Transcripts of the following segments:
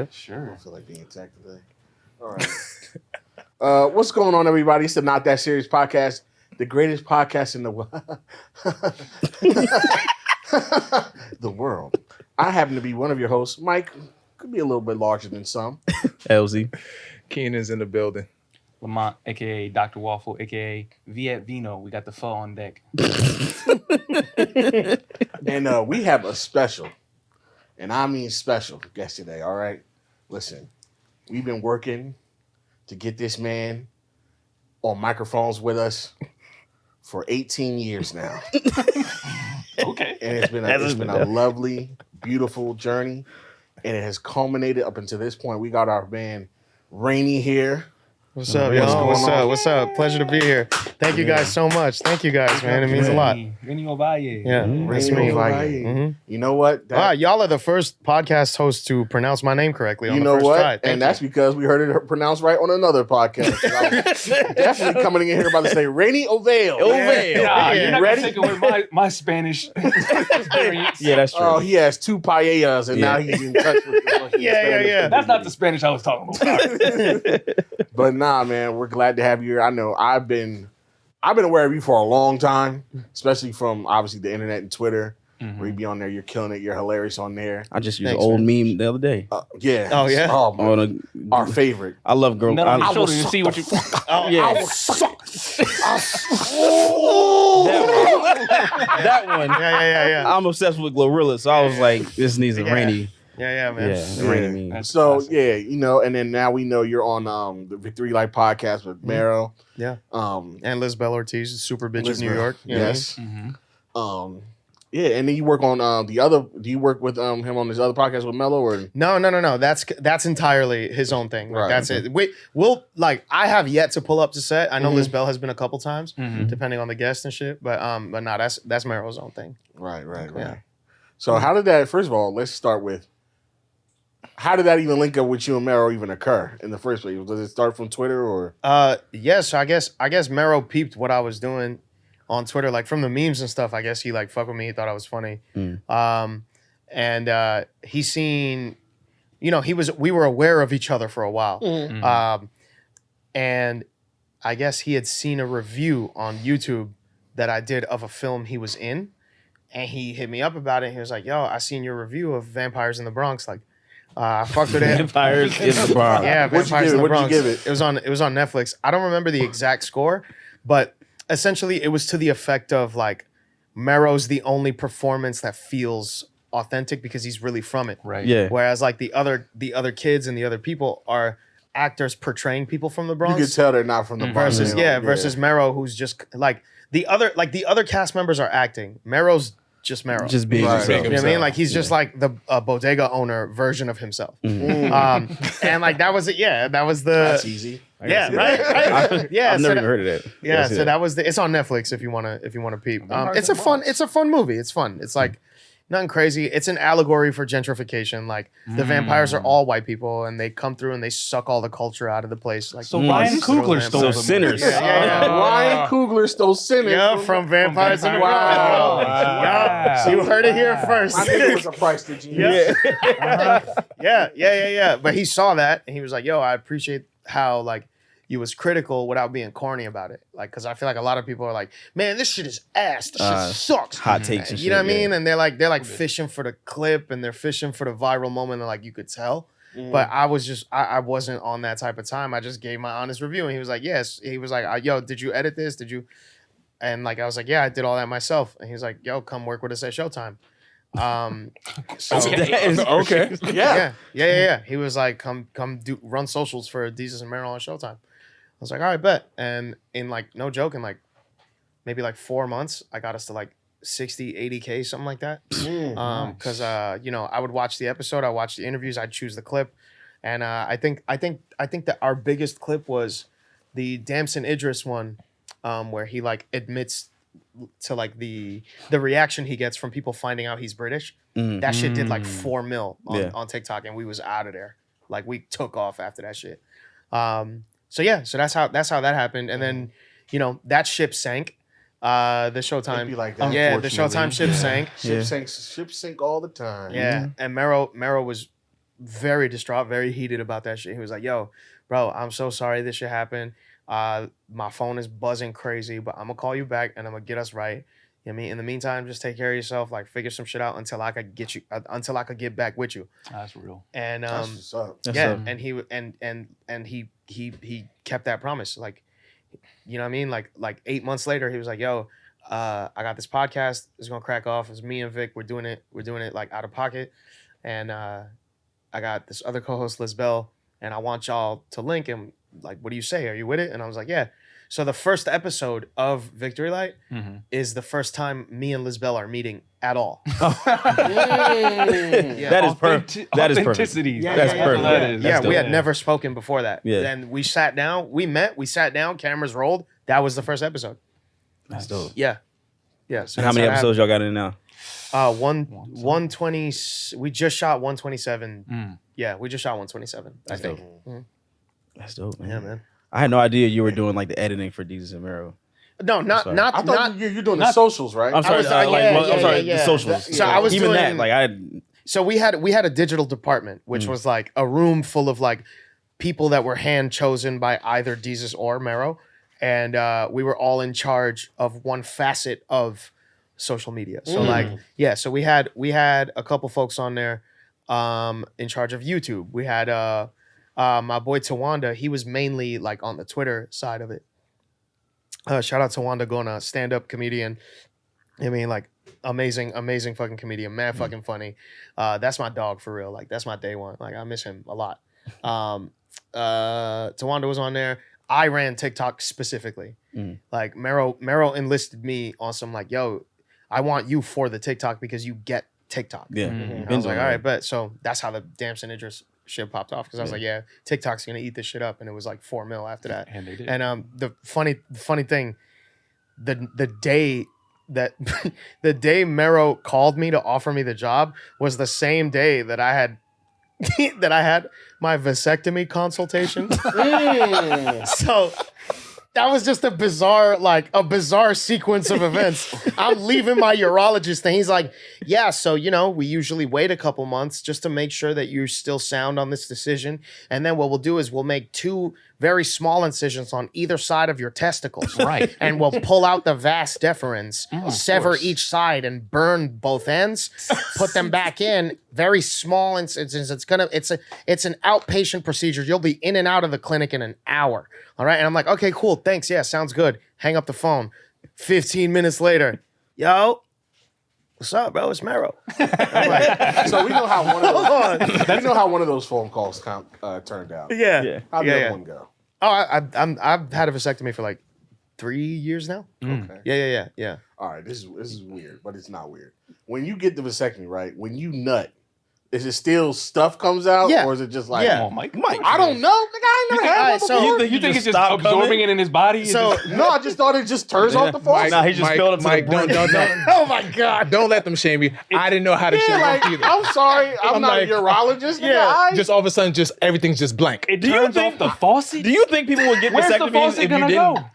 Yep. Sure. I don't feel like being attacked today. All right. What's going on, everybody? It's the Not That Serious Podcast, the greatest podcast in the world. The world. I happen to be one of your hosts. Mike could be a little bit larger than some. LZ. Keenan's in the building. Lamont, a.k.a. Dr. Waffle, a.k.a. Viet Vino. We got the pho on deck. And we have a special, and I mean special, guest today, all right? Listen, we've been working to get this man on microphones with us for 18 years now. Okay. And it's been a lovely, beautiful journey, and it has culminated up until this point. We got our man Rainey here. What's up, y'all? What's up? Pleasure to be here. Thank you guys so much. Thank you guys, man. It means a lot. Rainey Ovalle. Yeah, Rainey that's me. Ovalle. Mm-hmm. You know what? Wow, y'all are the first podcast hosts to pronounce my name correctly on You the know first what? try. And that's because we heard it pronounced right on another podcast. I was definitely coming in here about to say Rainey Ovalle. Nah, you're not Ready? gonna take away my Spanish experience. Yeah, that's true. Oh, he has 2 paellas, and now he's in touch with the fucking Spanish yeah. That's not the Spanish I was talking about. But nah, man, we're glad to have you here. I know I've been aware of you for a long time, especially from obviously the internet and Twitter. Where you be on there, you're killing it, you're hilarious on there. I just used an old meme the other day. Yeah. Oh, yeah? Oh, man. Our favorite. I love girl. None on I your shoulder to see what you. Oh, yeah. That one. Yeah. I'm obsessed with Glorilla, so I was like, this needs a Rainy. Yeah, man. Yeah, Rainy meme. So yeah, you know, and then now we know you're on the Victory Life podcast with Mero. Yeah. And And Lizbel Ortiz, super bitch of New Lizbel. York. You know what I mean? Yes. Mm-hmm. Yeah, and then you work on the other. Do you work with him on this other podcast with Mello or? No. That's entirely his own thing. Like, Right. that's it. We'll I have yet to pull up to set. I know Lizbel has been a couple times, depending on the guest and shit. But no, that's Mero's own thing. Right. Yeah. So how did that? First of all, let's start with. How did that even link up with you and Mero even occur in the first place? Does it start from Twitter or? Yes, I guess Mero peeped what I was doing on Twitter, like from the memes and stuff. I guess he like fucked with me. He thought I was funny. And he seen, we were aware of each other for a while. And I guess he had seen a review on YouTube that I did of a film he was in. And he hit me up about it. He was like, yo, I seen your review of Vampires in the Bronx. Like, I fucked with it. Vampires in the Bronx. Yeah, What'd you Vampires give in it? the What'd you Bronx. give it? It was on Netflix. I don't remember the exact score, but essentially it was to the effect of like Mero's the only performance that feels authentic because he's really from it. Right. Yeah. Whereas like the other kids and the other people are actors portraying people from the Bronx. You can tell they're not from the Bronx. Versus Mero, who's just like the other cast members are acting. Mero's just Mero. Just being Right. himself. You know what I mean? Like he's just like the bodega owner version of himself. And like that was it. Yeah, that was the. That's easy. Yeah, right. Yeah, I've never even heard of that. Yeah, so that was it's on Netflix if you wanna peep. It's a fun movie. It's fun. It's like nothing crazy. It's an allegory for gentrification. Like the vampires are all white people and they come through and they suck all the culture out of the place. Like So Ryan Coogler stole So them. Sinners. Yeah. Ryan Coogler stole Sinners. Yeah, from Vampires in the Wow. Bronx. Wow. Yeah, you heard it here first. I think it was a price to genius. Yeah. But he saw that and he was like, yo, I appreciate how like you was critical without being corny about it. Like, cause I feel like a lot of people are like, man, this shit is ass. This shit sucks. Hot takes and shit. You know what I mean? And they're like fishing for the clip and they're fishing for the viral moment. And like, you could tell. But I was just, I wasn't on that type of time. I just gave my honest review. And he was like, yes. He was like, yo, did you edit this? Did you? And like, I was like, yeah, I did all that myself. And he was like, yo, come work with us at Showtime. So Okay. yeah. He was like, come run socials for Deezus and Merrill on Showtime. I was like, all right, bet. And in like, no joke, in like maybe like 4 months, I got us to like 60, 80K, something like that. Cause I would watch the episode, I watch the interviews, I'd choose the clip. And I think that our biggest clip was the Damson Idris one, where he like admits to like the reaction he gets from people finding out he's British. That shit did like 4 mil on TikTok, and we was out of there. Like we took off after that shit. So that's how that happened. And then, that ship sank. The Showtime, It'd be like that, yeah, the Showtime ship sank. Ships sink all the time. Yeah, and Mero was very distraught, very heated about that shit. He was like, "Yo, bro, I'm so sorry this shit happened. My phone is buzzing crazy, but I'm gonna call you back and I'm gonna get us right. You know what I mean? In the meantime, just take care of yourself. Like, figure some shit out until I could get you, until I could get back with you." That's real. And That's what's up. and he kept that promise. Like, you know what I mean? Like 8 months later, he was like, "Yo, I got this podcast. It's gonna crack off. It's me and Vic. We're doing it like out of pocket, and I got this other co-host, Liz Bell, and I want y'all to link him. Like, what do you say? Are you with it?" And I was like, "Yeah." So the first episode of Victory Light is the first time me and Liz Bell are meeting at all. That is perfect. That is perfect. Authenticity. Yeah, That's yeah, perfect. That is. Yeah, That's we dope. had never spoken before that. Yeah. Then we sat down, we sat down, cameras rolled. That was the first episode. That's dope. Yeah. Yeah. So And how that's many it episodes y'all got in now? 120. We just shot 127. Yeah, we just shot 127. I think. That's dope, man. Yeah, man. I had no idea you were doing like the editing for Jesus and Mero. No, not sorry. not I thought not. you're doing the socials, right? I'm sorry. was- I'm sorry. yeah. The socials. So I was even doing- that. Like I. So we had a digital department, which was like a room full of like people that were hand chosen by either Jesus or Mero, and we were all in charge of one facet of social media. So like, yeah, so we had a couple folks on there in charge of YouTube. We had my boy Tawanda. He was mainly like on the Twitter side of it. Shout out to Tawanda Gona, stand-up comedian. I mean, like, amazing fucking comedian, man, fucking funny. That's my dog for real. Like, that's my day one. Like, I miss him a lot. Tawanda was on there. I ran TikTok specifically. Like, Mero enlisted me on some like, "Yo, I want you for the TikTok because you get TikTok." Yeah. And I was like, "All right, bet." So that's how the Damson Idris shit popped off, because I was like, "Yeah, TikTok's gonna eat this shit up," and it was like 4 mil after that. And they did. And the funny thing, the day that the day Mero called me to offer me the job was the same day that I had my vasectomy consultation. So that was just a bizarre sequence of events. I'm leaving my urologist and he's like, "Yeah, so, we usually wait a couple months just to make sure that you're still sound on this decision. And then what we'll do is we'll make 2 very small incisions on either side of your testicles. Right. And we'll pull out the vas deferens, sever each side and burn both ends, put them back in, very small incisions. It's an outpatient procedure. You'll be in and out of the clinic in an hour." All right. And I'm like, "Okay, cool. Thanks. Yeah, sounds good." Hang up the phone. 15 minutes later, "Yo, what's up, bro? It's Mero." I'm like, So we know how one of those phone calls turned out. yeah. How'd the other one go? Oh, I've had a vasectomy for like 3 years now. Okay. Yeah. All right. This is weird, but it's not weird. When you get the vasectomy, right? When you nut, is it still stuff comes out, Yeah. or is it just like? Yeah. Come on, Mike. I don't know. Nigga, I ain't never had one so- before. You think it's just stop absorbing coming? it in his body? So No, I just thought it just turns off the faucet. Nah, he just filled up to Mike, the brim. don't, oh my God. don't let them shame you. I didn't know how to shame Yeah, like, either. I'm sorry, I'm not like- a urologist. Nigga. Yeah. I, Just all of a sudden, just everything's just blank. it Do you turns think- off the faucet? Do you think people would get Where's the vasectomies faucet if you gonna didn't? go?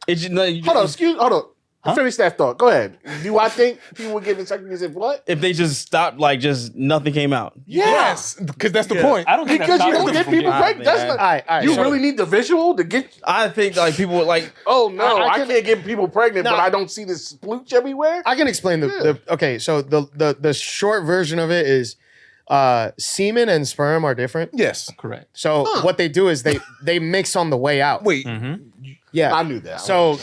hold on. Finish that thought. Go ahead. Do I think people would get vasectomies if what? If they just stopped, like, just nothing came out. Yes, because that's the point. I don't think Because that's you don't stopping get from people getting- pregnant. That's man. not. All right, You so- really need the visual to get. I think like people would like. Oh no, I I can- can't get people pregnant, No. but I don't see this splooch everywhere. I can explain okay, so the short version of it is semen and sperm are different. Yes. Correct. So what they do is they mix on the way out. Wait. Yeah. I knew that. So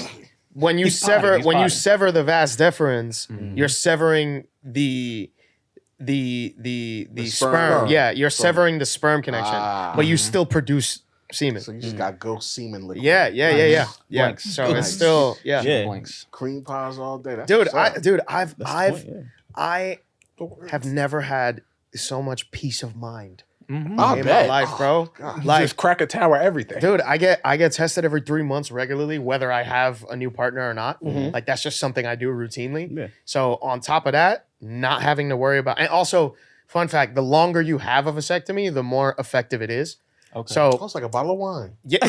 when you He's sever potting, he's sever the vas deferens, you're severing the sperm. sperm. Yeah, you're severing the sperm connection, but you still produce semen. So you just got ghost semen liquid. Yeah. Blanks. So it's still Yeah. Blanks. Cream pies all day. That's dude. what's up. I have never had so much peace of mind I in my bet. life, bro. Like, Just crack a tower, everything. dude, I get tested every 3 months regularly, whether I have a new partner or not. Like, that's just something I do routinely. Yeah. So on top of that, not having to worry about, and also, fun fact: the longer you have a vasectomy, the more effective it is. Okay. So It's like a bottle of wine. yeah,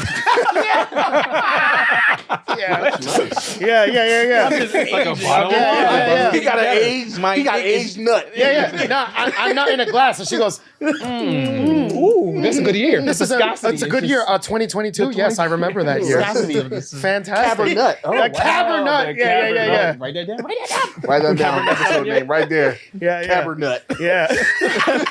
yeah, yeah. It's like a bottle of Yeah. He got an aged nut. Yeah. No, I'm not in a glass. And she goes, Ooh, that's a good year. "This is it's a good year." 2022. Yes, I remember that year. Fantastic. CaberNUT. Oh, wow. CaberNUT. Yeah. Write that down. Write that down. Episode name right there. Yeah. CaberNUt. Yeah.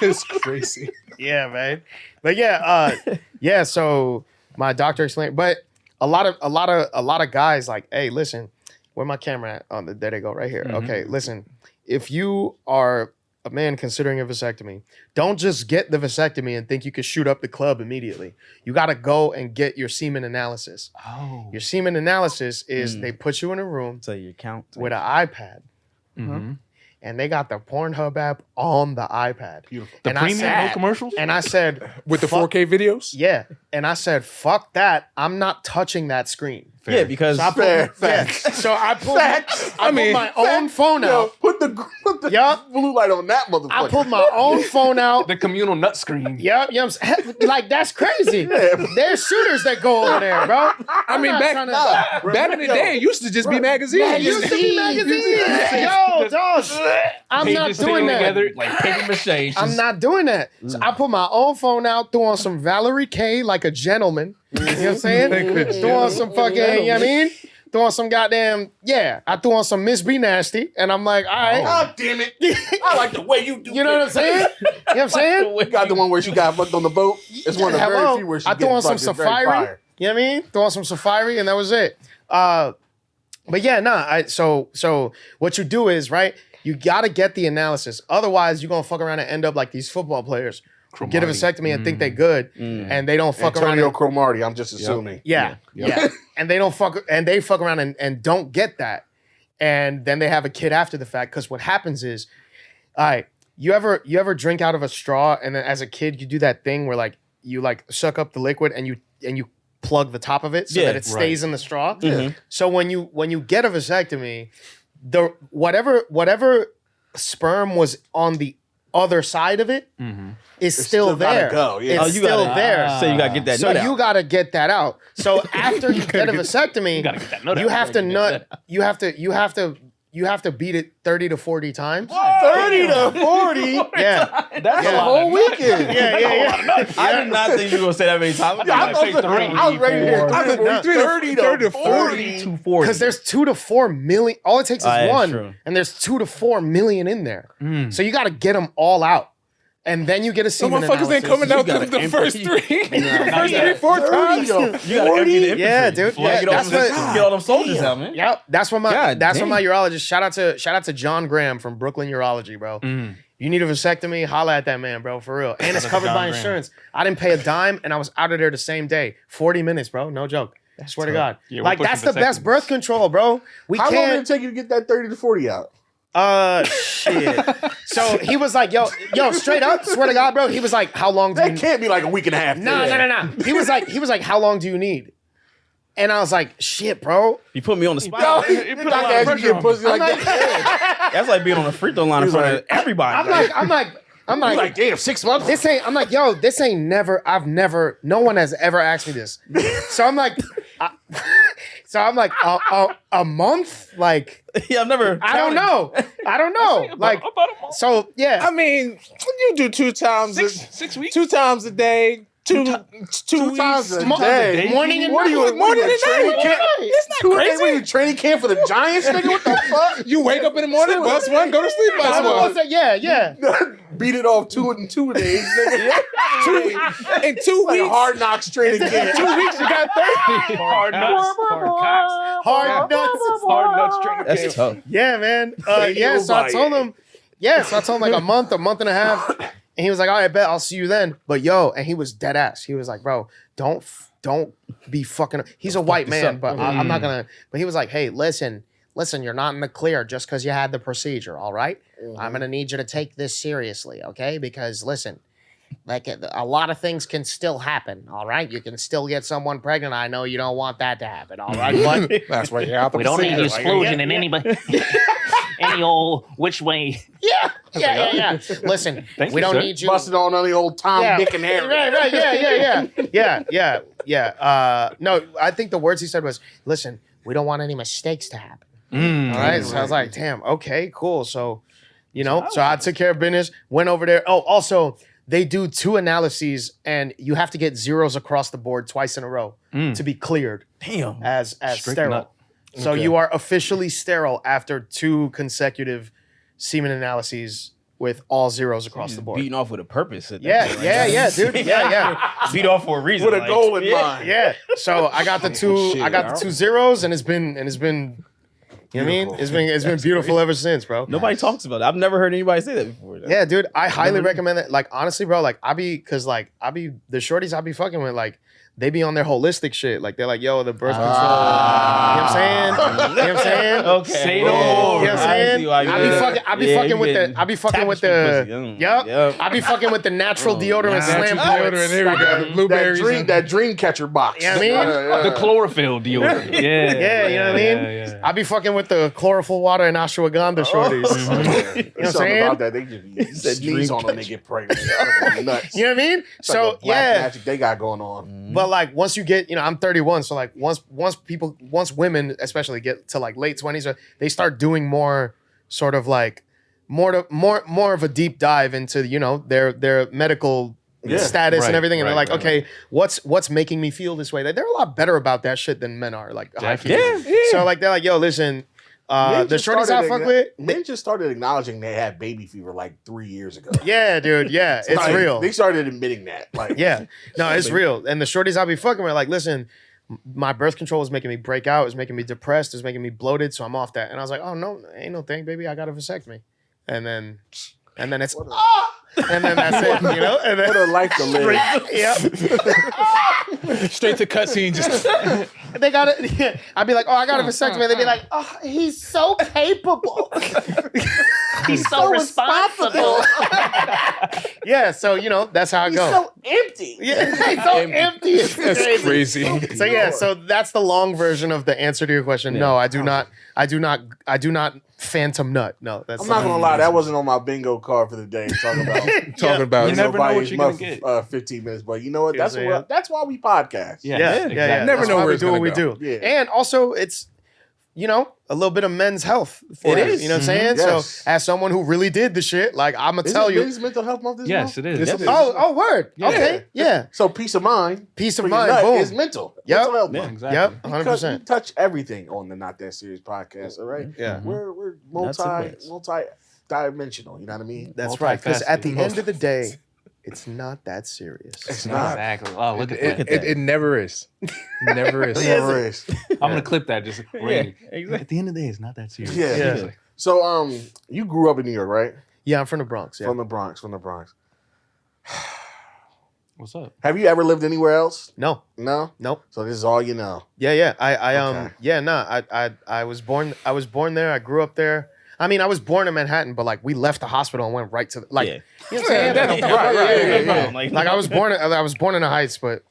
It's crazy. Yeah, man. But yeah. So my doctor explained, but a lot of guys like, hey, listen, where my camera at? Oh, there they go, right here. Mm-hmm. Okay, listen, if you are a man considering a vasectomy, don't just get the vasectomy and think you can shoot up the club immediately. You got to go and get your semen analysis. Oh. Your semen analysis is they put you in a room So you count. with an iPad, Mhm. and they got the Pornhub app on the iPad. Beautiful. The And I premium, said- no commercials? And I said, With the fuck- 4K videos? Yeah. And I said, fuck that. I'm not touching that screen. Yeah, because So I pulled, Facts. So I pulled, Facts. I pulled my own phone Yo, out. put the Yup. blue light on that motherfucker. I pulled my own phone out. the communal nut screen. Yep. Like, that's crazy. There's shooters that go over there, bro. I mean, back in the day, it used to just be magazines. Yo, dog. I'm not Pages doing sticking that. together. like paper mache. I'm not doing that. So I put my own phone out, threw on some Valerie K like a gentleman. You know what I'm saying? Threw on some fucking, you know what I mean? Threw on some goddamn, I threw on some Miss B Nasty. And I'm like, all right. God damn it. I like the way you do You know what I'm saying? You know what I'm saying? You got the one where she got fucked on the boat. It's one of the very few where she I threw on some fucked. It's very Safari. fire. You know what I mean? Threw on some Safari and that was it. But yeah, so what you do is, right, you gotta get the analysis. Otherwise, you're gonna fuck around and end up like these football players who get a vasectomy and think they good and they don't fuck Antonio around. Cromartie, I'm just assuming. Yeah. And they don't fuck around and don't get that. And then they have a kid after the fact. Because what happens is, all right, you ever drink out of a straw and then as a kid you do that thing where like you like suck up the liquid and you plug the top of it so that it stays in the straw. So when you get a vasectomy, the whatever sperm was on the other side of it is still there. gotta go, yeah. It's still there. So you gotta get that. So nut you out. gotta get that out. So after you get a vasectomy, gotta get that nut you out. have to nut. You have to beat it 30 to 40 times. 30 to 40? Yeah. That's A whole weekend. Yeah. I did not think you were gonna say that many times. I was ready to hear 30 to 40. 240. Because there's 2 to 4 million. All it takes is that's one, true. and there's 2 to 4 million in there. So you got to get them all out, and then you get a Some semen motherfuckers ain't analysis. coming out gotta the first empty. three. Yeah. The first 3-4 times. You gotta empty the infantry. Yeah, dude. Before you Yeah, get all that's them- what- get all them soldiers out, man. Yep, that's what my God damn. urologist. Shout out to John Graham from Brooklyn Urology, bro. You need a vasectomy, holla at that man, bro, for real. And it's out to covered John by Graham. insurance. I didn't pay a dime, and I was out of there the same day. 40 minutes, bro. No joke. I swear to God. Yeah, we're Like pushing that's the best vasectomies. birth control, bro. We How long did it can't. take you to get that 30 to 40 out? Shit. So he was like, yo, straight up, swear to God, bro. He was like, how long do you? That can't be like a week and a half. No. He was like, how long do you need? And I was like, shit, bro. You put me on the spot. Yo, It put a Doc lot of asked you pressure get on pussy like I'm that. That's like being on a free throw line in He's front like- of everybody. I'm like, You like, damn, 6 months? this ain't. I'm like, yo, this ain't never. I've never. No one has ever asked me this. So I'm like, a month. Like, yeah, I've never. I don't know. Like, about a month. so yeah. I mean, you do 2 times, 6 weeks. 2 times a day, two times a Mo- day. morning and What are you? night. Morning and Training night. camp. It's not crazy. What are you, training camp for the Giants, nigga? What the fuck? You wake up in the morning, bust one, go to sleep, bust one. Yeah. Beat it off 2 and 2 days, nigga. In 2 Like weeks, Hard Knocks training camp. 2 weeks, you got 30. Hard nuts. Hard cocks. Hard nuts. Hard nuts training That's camp. tough. Yeah, man. Hey, Yeah, so I Ovalle. told him. Yeah, so I told him like a month and a half, and he was like, "All right, bet I'll see you then." But yo, and he was dead ass. He was like, "Bro, don't be fucking." He's a white man, but I'm not gonna. But he was like, "Hey, listen, you're not in the clear just because you had the procedure. All right? I'm gonna need you to take this seriously, okay? Because listen." Like a lot of things can still happen, all right? You can still get someone pregnant. I know you don't want that to happen, all right? But That's why you're out the We don't need the procedure. explosion in anybody, any old which way. yeah, Yeah. Listen, Thank we you, don't sir. need you. Busted on the old Tom, Dick, and Harry. Right. Yeah. No, I think the words he said was, listen, we don't want any mistakes to happen. All right. So I was like, damn, okay, cool. So, so I took care of business, went over there. Oh, also, they do 2 analyses and you have to get zeros across the board twice in a row to be cleared Damn. as Strict sterile. nut. So you are officially sterile after 2 consecutive semen analyses with all zeros across the board. Beating off with a purpose. At that Yeah, point, yeah, dude. Yeah. Beat off for a reason. With a goal in mind. Yeah. So I got the 2 2 zeros and it's been you know what I mean? It's been beautiful ever since, bro. Nobody talks about it. I've never heard anybody say that before. Yeah, dude. I highly recommend it. Like, honestly, bro, like the shorties I be fucking with, like, they be on their holistic shit. Like, they're like, yo, the birth control. You know what I'm saying? You know what I'm saying? Okay. Say no Yeah. more. You know what I'm saying? I be fucking with the Yep. I be fucking with the natural deodorant slam Natural bullets. deodorant, there we go. The blueberries. That dream catcher box. You know what I mean? The chlorophyll deodorant. Yeah. Yeah, you know what I mean? Yeah. I be fucking with the chlorophyll water and ashwagandha shorties. You know what I'm Something saying? about that. They just sneeze on them, they get pregnant. Nuts. You know what I mean? It's like So a black yeah. magic they got going on. But like once you get, I'm 31, so like once women especially get to like late 20s, they start doing more sort of like more of a deep dive into their medical status Right, and everything, and they're right, like, okay, what's making me feel this way? They're a lot better about that shit than men are. Like, Definitely. so like they're like, yo, listen, the shorties I fuck with, men just started acknowledging they had baby fever like 3 years ago. yeah, dude, yeah, it's Like, real. They started admitting that. Like, Yeah, no, it's real. And the shorties I be fucking with are like, listen, my birth control was making me break out. It was making me depressed. It was making me bloated. So I'm off that. And I was like, oh no, ain't no thing, baby. I got a vasectomy. And then it's and then that's it, And then what a life to live. Yep. Straight to cutscene. Just They got it. Yeah. I'd be like, oh, I got a vasectomy. They'd be like, oh, he's so capable. He's so responsible. Yeah. So that's how it goes. So empty. Yeah, he's so empty. It's that's crazy. So yeah, so that's the long version of the answer to your question. No, I do not phantom nut. No, that's I'm not gonna lie, that wasn't on my bingo card for the day. Talking about You never know what you're gonna get. 15 minutes, but you know what? Yes, yeah. That's why we podcast. Yeah. Yeah. Exactly. Never Never know know where where we it's do what gonna we go. do. Yeah. And also it's a little bit of men's health for It us. is. You know what I'm saying? Yes. So as someone who really did the shit, like I'm gonna tell you. Is mental health month this Yes, month? it is. Yes, Yep. it is. Oh, word. Yeah. Okay. Yeah. So peace of mind. Peace for of your mind. nut Boom. is mental. Yep. Mental health Yeah, month. exactly. Yep. We 100%. touch everything on the Not That Serious podcast, all right? Yeah. We're Nuts and bolts. multi-dimensional, you know what I mean? That's right. Because at the Multifaceted. end of the day, it's not that serious. It's not. Exactly. Oh, look at that. it never is. Never is. It never is. I'm gonna clip that. Just Rainey. exactly. At the end of the day, it's not that serious. Yeah. Yeah. So you grew up in New York, right? Yeah, I'm from the Bronx. Yeah. From the Bronx. What's up? Have you ever lived anywhere else? No. No? Nope. So this is all you know. Yeah. Okay. I was born there. I grew up there. I mean, I was born in Manhattan, but like we left the hospital and went right to like Yeah. you know what I'm saying? Right. Like I was born in the Heights, but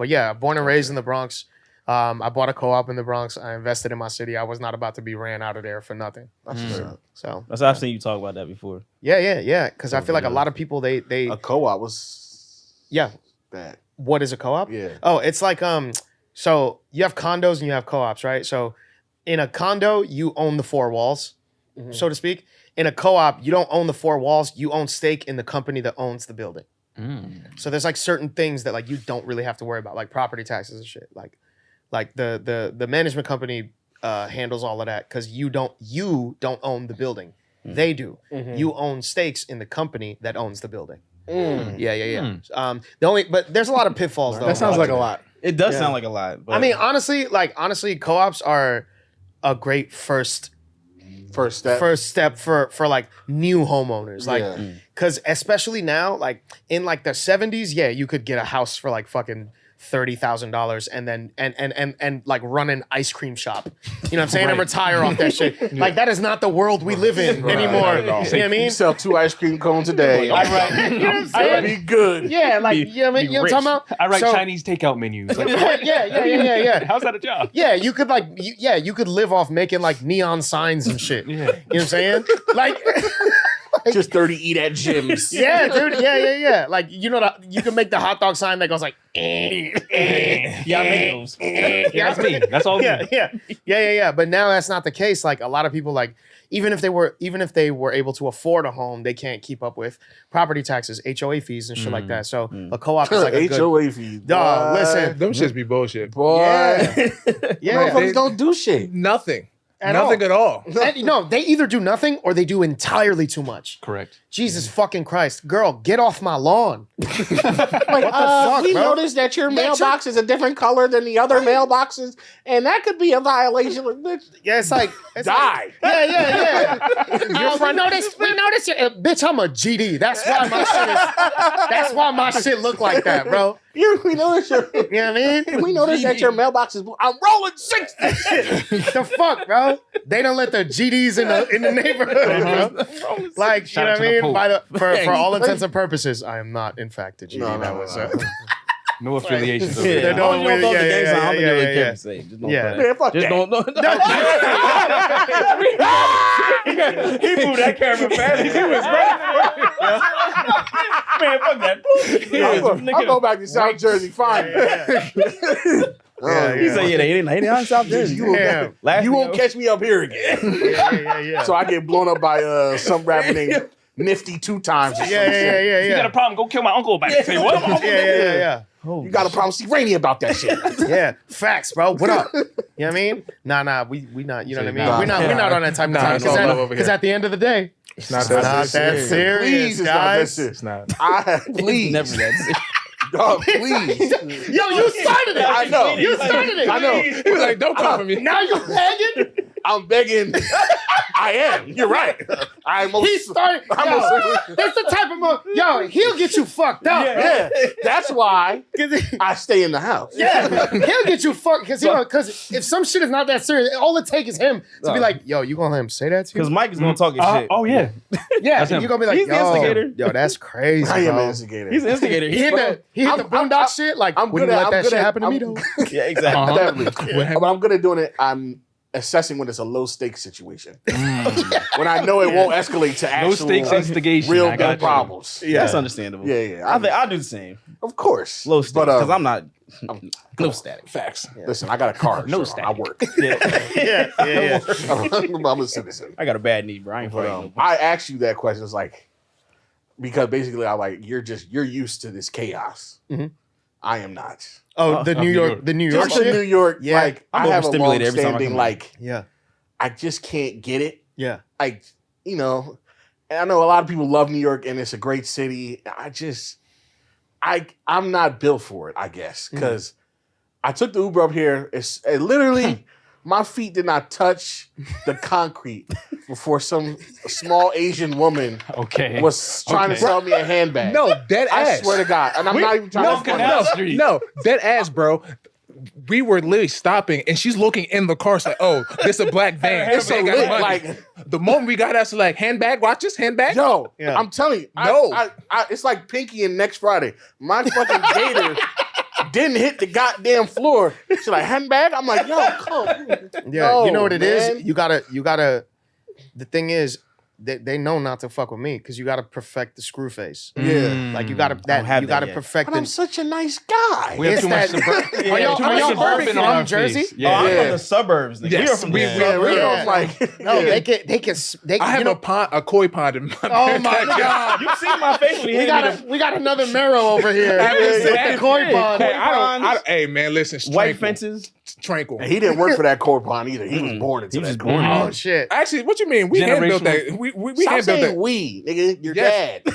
yeah, born and raised in the Bronx. I bought a co-op in the Bronx. I invested in my city. I was not about to be ran out of there for nothing. That's what's up. So That's I've seen you talk about that before. yeah. Because I feel like a lot of people they A co-op was yeah. that. What is a co-op? Yeah. Oh, it's like so you have condos and you have co-ops, right? So in a condo, you own the four walls, so to speak. In a co-op, you don't own the four walls. You own stake in the company that owns the building. So there's like certain things that like you don't really have to worry about, like property taxes and shit. Like the management company handles all of that because you don't own the building. They do. You own stakes in the company that owns the building. Yeah. But there's a lot of pitfalls though. That sounds like a lot. It does sound like a lot. But I mean, honestly, co-ops are a great first step for like new homeowners. Like, Yeah. because especially now, like in like the 70s, yeah, you could get a house for like fucking $30,000 and then and like run an ice cream shop. You know what I'm saying? And retire off that shit. Like that is not the world we live in anymore. You know what I mean? You sell 2 ice cream cones a day. You know what I'm saying? Be good. Yeah, like you know what I mean? You know what I'm talking about? I write So- Chinese takeout menus. Like, Yeah. how's that a job? Yeah, you could like, you could live off making like neon signs and shit. Yeah. You know what I'm saying? Like, Just 30 eat at gyms. Yeah, dude. Yeah. Like, you know, you can make the hot dog sign that goes like, Yeah, I make those. Yeah, that's me. That's all me. yeah. But now that's not the case. Like, a lot of people, like, even if they were able to afford a home, they can't keep up with property taxes, HOA fees, and shit like that. So a co-op is like a good HOA fees. dog. Listen, Them shits be bullshit. Boy. yeah. Motherfuckers don't do shit. Nothing. At Nothing at all. And, no, they either do nothing or they do entirely too much. Correct. Jesus fucking Christ, girl, get off my lawn. Like, What the fuck, we bro? noticed that your mailbox is a different color than the other mailboxes, and that could be a violation. Yeah, it's like Die. Yeah. Your friend noticed. We noticed. Bitch, I'm a GD. That's why my shit is. That's why my shit look like that, bro. We noticed your. You know what I mean? We noticed that your mailbox is blue. I'm rolling 60. The fuck, bro? They don't let the GDs in the neighborhood, bro. Like, Shout you know out what I to the mean? Pope. For all intents and purposes, I am not, in fact, a GD. No. No affiliations. Yeah, over there. as long as you don't throw the gang sign, I don't think they really care yeah. what you say. Just don't Yeah. play. Man, fuck Just that. don't. He moved that camera fast. He was man, fuck that. I'll go back to South Jersey. Fine. He said, yeah, they ain't in South Jersey. You won't catch me up here again. Yeah. So I get blown up by some rapper named Nifty 2 times. Yeah. You got a problem? Go kill my uncle back. Say what? Yeah. You got a problem? See Rainey about that shit. Yeah, facts, bro. What up? You know what I mean? Nah, we not. You know what I mean? Nah. We're not on that type of time. it's all love over Because here. at the end of the day, It's not it's not that serious. serious, Please, it's not that guys. serious. It's not. Please. Never that. Dog, please. Yo, you started it. I know. You started it. I know. He was like, don't come for me. Now you're begging. I'm begging. I am. You're right. I'm most. He started. That's the type of yo. He'll get you fucked up. Yeah. That's why I stay in the house. Yeah, he'll get you fucked because if some shit is not that serious, all it takes is him to be like, yo, you gonna let him say that to you? Because Mike is going to talk his shit. Oh yeah. Yeah, That's him. you're gonna be like, He's the instigator. yo, that's crazy, I am bro. an instigator. He's an instigator. He hit the boondock shit. Like, I'm wouldn't good at- let I'm that good shit at- happen to me I'm- though. Yeah, exactly. Definitely. But I'm good at doing it. I'm assessing when it's a low stakes situation. When I know it won't escalate to No actual stakes instigation. real I got big you. problems. Yeah, that's understandable. Yeah. I think I'll do the same. Of course. Low stakes. But, Because I'm not. No static. Facts. Listen, I got a car. No so I static. work. Yeah. I'm a citizen. I got a bad knee, bro. I ain't But, fighting. I asked you that question. It's like, because basically I'm like, you're used to this chaos. Mhm. I am not. Oh, the New York Just shit. in New York, Yeah. like I'm I have a overstimulated every time I long-standing, come like, Yeah. I just can't get it. Yeah. Like, you know, and I know a lot of people love New York and it's a great city. I'm not built for it, I guess, because I took the Uber up here. It literally, my feet did not touch the concrete before some small Asian woman was trying to sell me a handbag. No, dead I ass. swear to God, and I'm not even trying to. Canal Street. No, dead ass, bro. We were literally stopping, and she's looking in the car. She's like, "Oh, this a black van. This ain't got money." Like, The moment we got out, she's like, "Handbag, watch this handbag." yo, Yeah. I'm telling you, No. I it's like Pinky and next Friday. My fucking gator didn't hit the goddamn floor. She's like, handbag? I'm like, yo, come. Yeah. No, You know what it is? man. You gotta. The thing is, they know not to fuck with me because you gotta perfect the screw face. Yeah. Like you gotta have you that gotta yet. perfect But I'm the. such a nice guy. We have It's too much that- suburban. Are y'all- too are much y'all suburban from on our Jersey? face. Oh, Yeah. I'm Yeah. from the suburbs. Nigga. Yes, We are from we- the we- suburbs. we're Yeah. like, No, yeah. they I have a koi pond in my Oh my god! You see my face when you We hit me. we got another marrow over here I haven't with seen- the koi pond. Hey, hey, man, listen, it's White tranquil. fences. Tranquil. And he didn't work for that core pond either. He was born into He was that just born core Oh pond. shit! Actually, what you mean? We hand built Generational. that. We Stop hand built saying that. we, nigga. Your Yes. dad.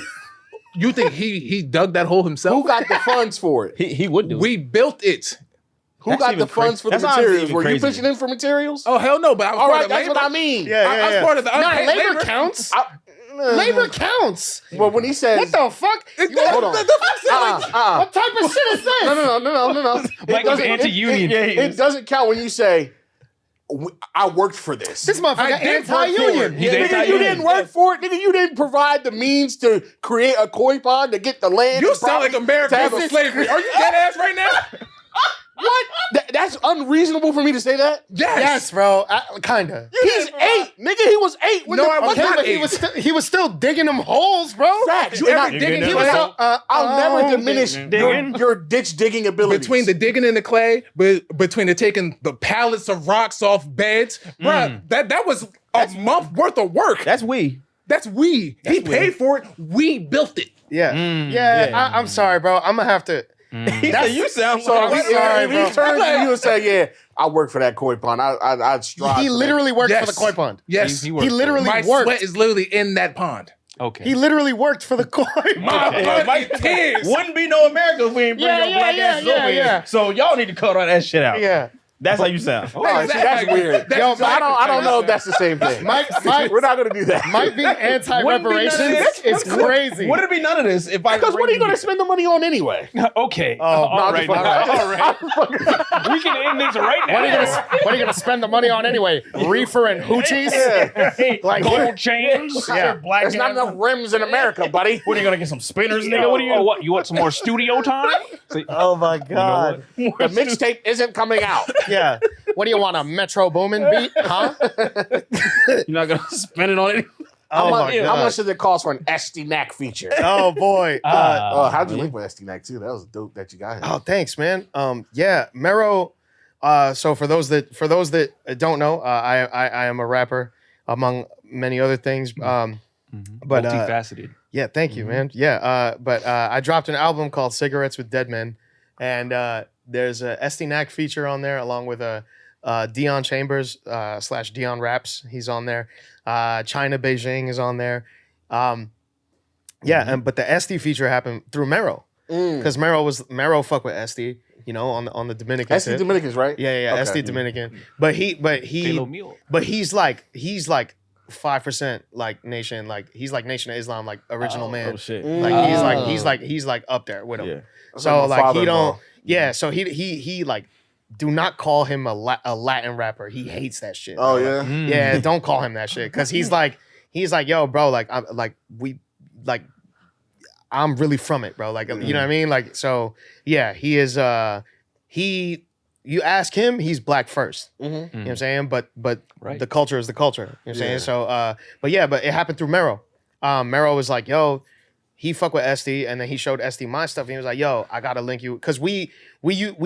You think he dug that hole himself? Who got the funds for it? He would do it. We built it. Who That's got even the funds cra- for the that's honestly materials? even Were you crazy. pitching in for materials? Oh hell no! But I was All part right, of the that's labor. what I mean. Yeah, I was part of the Nah, unpaid labor labor. counts. I- Labor counts. Well, when he says, What the fuck? hold on. What type of shit is this? No. Mike was anti-union. It doesn't count when you say, I worked for this. This motherfucker I did work for anti-union. it. He's Nigga, you anti-union. didn't work for it. Nigga, you didn't provide the means to create a koi pond to get the land. You and sound like property American to have for a- slavery. Are you dead ass right now? What? That's unreasonable for me to say that. Yes, bro. Kinda. He's 8, nigga. He was 8. When No, the I fuck was Okay, not but eight. he was still digging them holes, bro. Facts. You And ever digging? He was still, I'll never diminish digging. your ditch digging abilities. Between the digging in the clay, between the taking the pallets of rocks off beds, bruh, that was a month worth of work. That's we. That's we. He paid for it. We built it. Yeah. I'm sorry, bro. I'm gonna have to. He said, you sound So like if he, sorry, if bro. he turned to you and said, "Yeah, I work for that koi pond. I'd strive." He for literally worked Yes. for the koi pond. Yes. He He worked for literally My worked. sweat is literally in that pond. Okay. He literally worked for the koi My pond. blood Mike- is tears. Wouldn't be no America if we ain't bring Yeah, your yeah, black yeah, asses yeah, over here. yeah. So y'all need to cut all that shit out. Yeah. That's how you sound. that. All right, see, that's weird. That's Yo, I don't know if that's the same thing. Mike We're not gonna do that. Mike being anti-reparations Wouldn't be none of is this. crazy. Wouldn't it be none of this if I? Because what are you gonna spend the money on anyway? Okay. Oh, all I'm right. just All fucking- right. We can end this right now. What are you gonna spend the money on anyway? Reefer and hoochies? Like Gold chains. Yeah. Black There's not enough rims in America, buddy. What are you gonna get some spinners, nigga? What are you? Oh, what? You want some more studio time? See, Oh my god. The mixtape isn't coming out. Yeah. What do you want, a Metro Boomin beat? Huh? You're not gonna spend it on it. Oh my How god. much does it cost for an Estie Knack feature? Oh boy. Oh, how'd you link with Estie Knack too? That was dope that you got him. Oh, thanks, man. Yeah, Mero. So for those that don't know, I am a rapper among many other things. But multifaceted. yeah, thank you, man. Yeah, but I dropped an album called Cigarettes with Dead Men, and there's a Estie Knack feature on there along with Dion Chambers / Dion Raps. He's on there. China Beijing is on there. Yeah, but the Estie feature happened through Mero because Mero fuck with Estie, you know, on the Dominican. Estie tip. Dominicans, right? Yeah, Okay. Estie Dominican. But he's like 5% like nation, like he's like Nation of Islam, like original man. Oh shit. Like he's like up there with him. Yeah. That's So my like he father-in-law. don't. Yeah, so he like do not call him a Latin rapper. He hates that shit. Oh bro. yeah. Mm. Yeah, don't call him that shit because he's like, yo, bro, like I'm really from it, bro. Like, you know what I mean? Like, so yeah, he is. You ask him, he's black first. Mhm. You know what I'm saying? But Right. the culture is the culture. You know what I'm Yeah. saying? So, but it happened through Mero. Mero was like, yo, he fuck with Estie, and then he showed Estie my stuff. And he was like, yo, I gotta link you. Cause we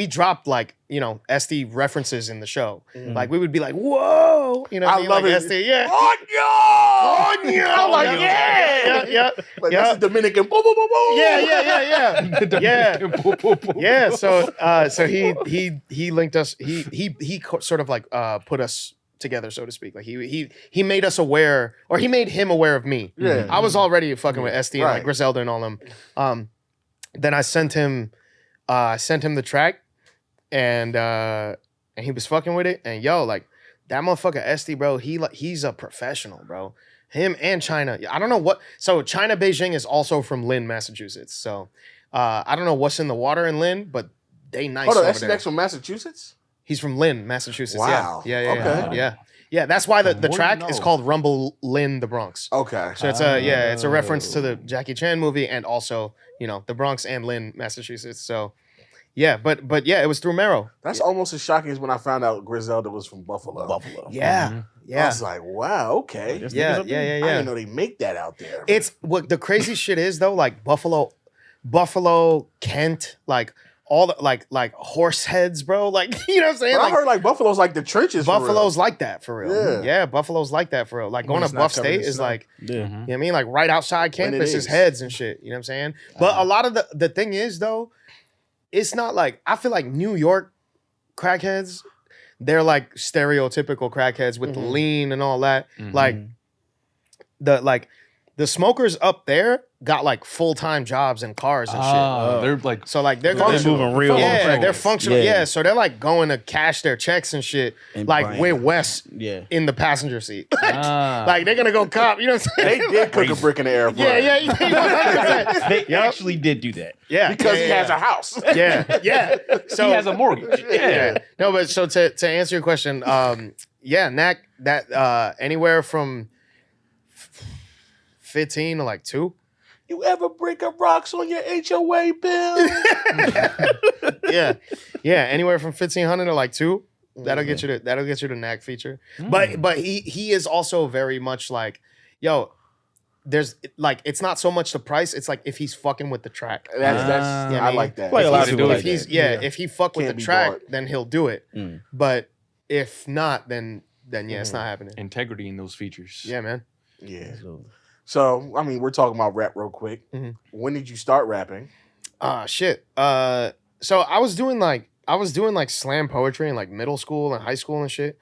dropped like, you know, Estie references in the show. Like we would be like, whoa, you know what I mean? love like it. Estie, yeah. Coño! I'm like, yeah. Like, Yeah. that's a Dominican. Boom, boom, boom, boom. Yeah. So he linked us. He sort of like put us together, so to speak. Like he made us aware, or he made him aware of me. Yeah. I was already fucking with Estie and Right. like Griselda and all them. Then I sent him the track, and he was fucking with it. And yo, like that motherfucker Estie, bro, he's a professional, bro. Him and China. I don't know what. So China Beijing is also from Lynn, Massachusetts. So I don't know what's in the water in Lynn, but they nice Hold on, over Estie there. Knack's from Massachusetts? He's from Lynn, Massachusetts. Wow. Yeah. Okay. Yeah. That's why the Wouldn't track know. is called Rumble Lynn, the Bronx. Okay. So it's a reference to the Jackie Chan movie and also, you know, the Bronx and Lynn, Massachusetts. So yeah, but yeah, it was through Mero. That's almost as shocking as when I found out Griselda was from Buffalo. Yeah. I Yeah. was like, wow, okay. There's Yeah. niggas up there? I didn't know they make that out there. It's what the crazy shit is though, like Buffalo, Kent, like all the like horse heads, bro. Like, you know what I'm saying? But Like I heard like Buffalo's like the trenches. Buffalo's like that for real. Yeah. Buffalo's like that for real. Like going it's to not Buff covered in State is snow. like, Yeah. you know what I mean? Like right outside When it campus is is. heads and shit. You know what I'm saying? But a lot of the thing is though, it's not like, I feel like New York crackheads, they're like stereotypical crackheads with the lean and all that. Like the smokers up there got like full-time jobs and cars and shit. They're like So like they're They're functional. moving real. Yeah, they're functional. Yeah. Yeah, so they're like going to cash their checks and shit, And like buying. with Wes Yeah. in the passenger seat. ah. Like they're gonna go cop. You know what I'm They saying? did cook a brick in the airport. Yeah, 100%. They Yup. actually did do that. Yeah, Because he yeah, has a house. yeah. So he has a mortgage. yeah. No, but so to answer your question, yeah, Knack, that anywhere from 15 to like 2. You ever break up rocks on your HOA bill? Yeah. Anywhere from 1,500 to like 2. That'll get you the knack feature. But he is also very much like, yo, there's like, it's not so much the price. It's like if he's fucking with the track. That's Yeah, I like that. Like a lot of If people he's- like that. if he fuck with Can't the be track, bought. then he'll do it. But if not, then yeah, it's not happening. Integrity in those features. Yeah, man. Yeah. So I mean, we're talking about rap real quick. When did you start rapping? Shit. So I was doing like slam poetry in like middle school and high school and shit.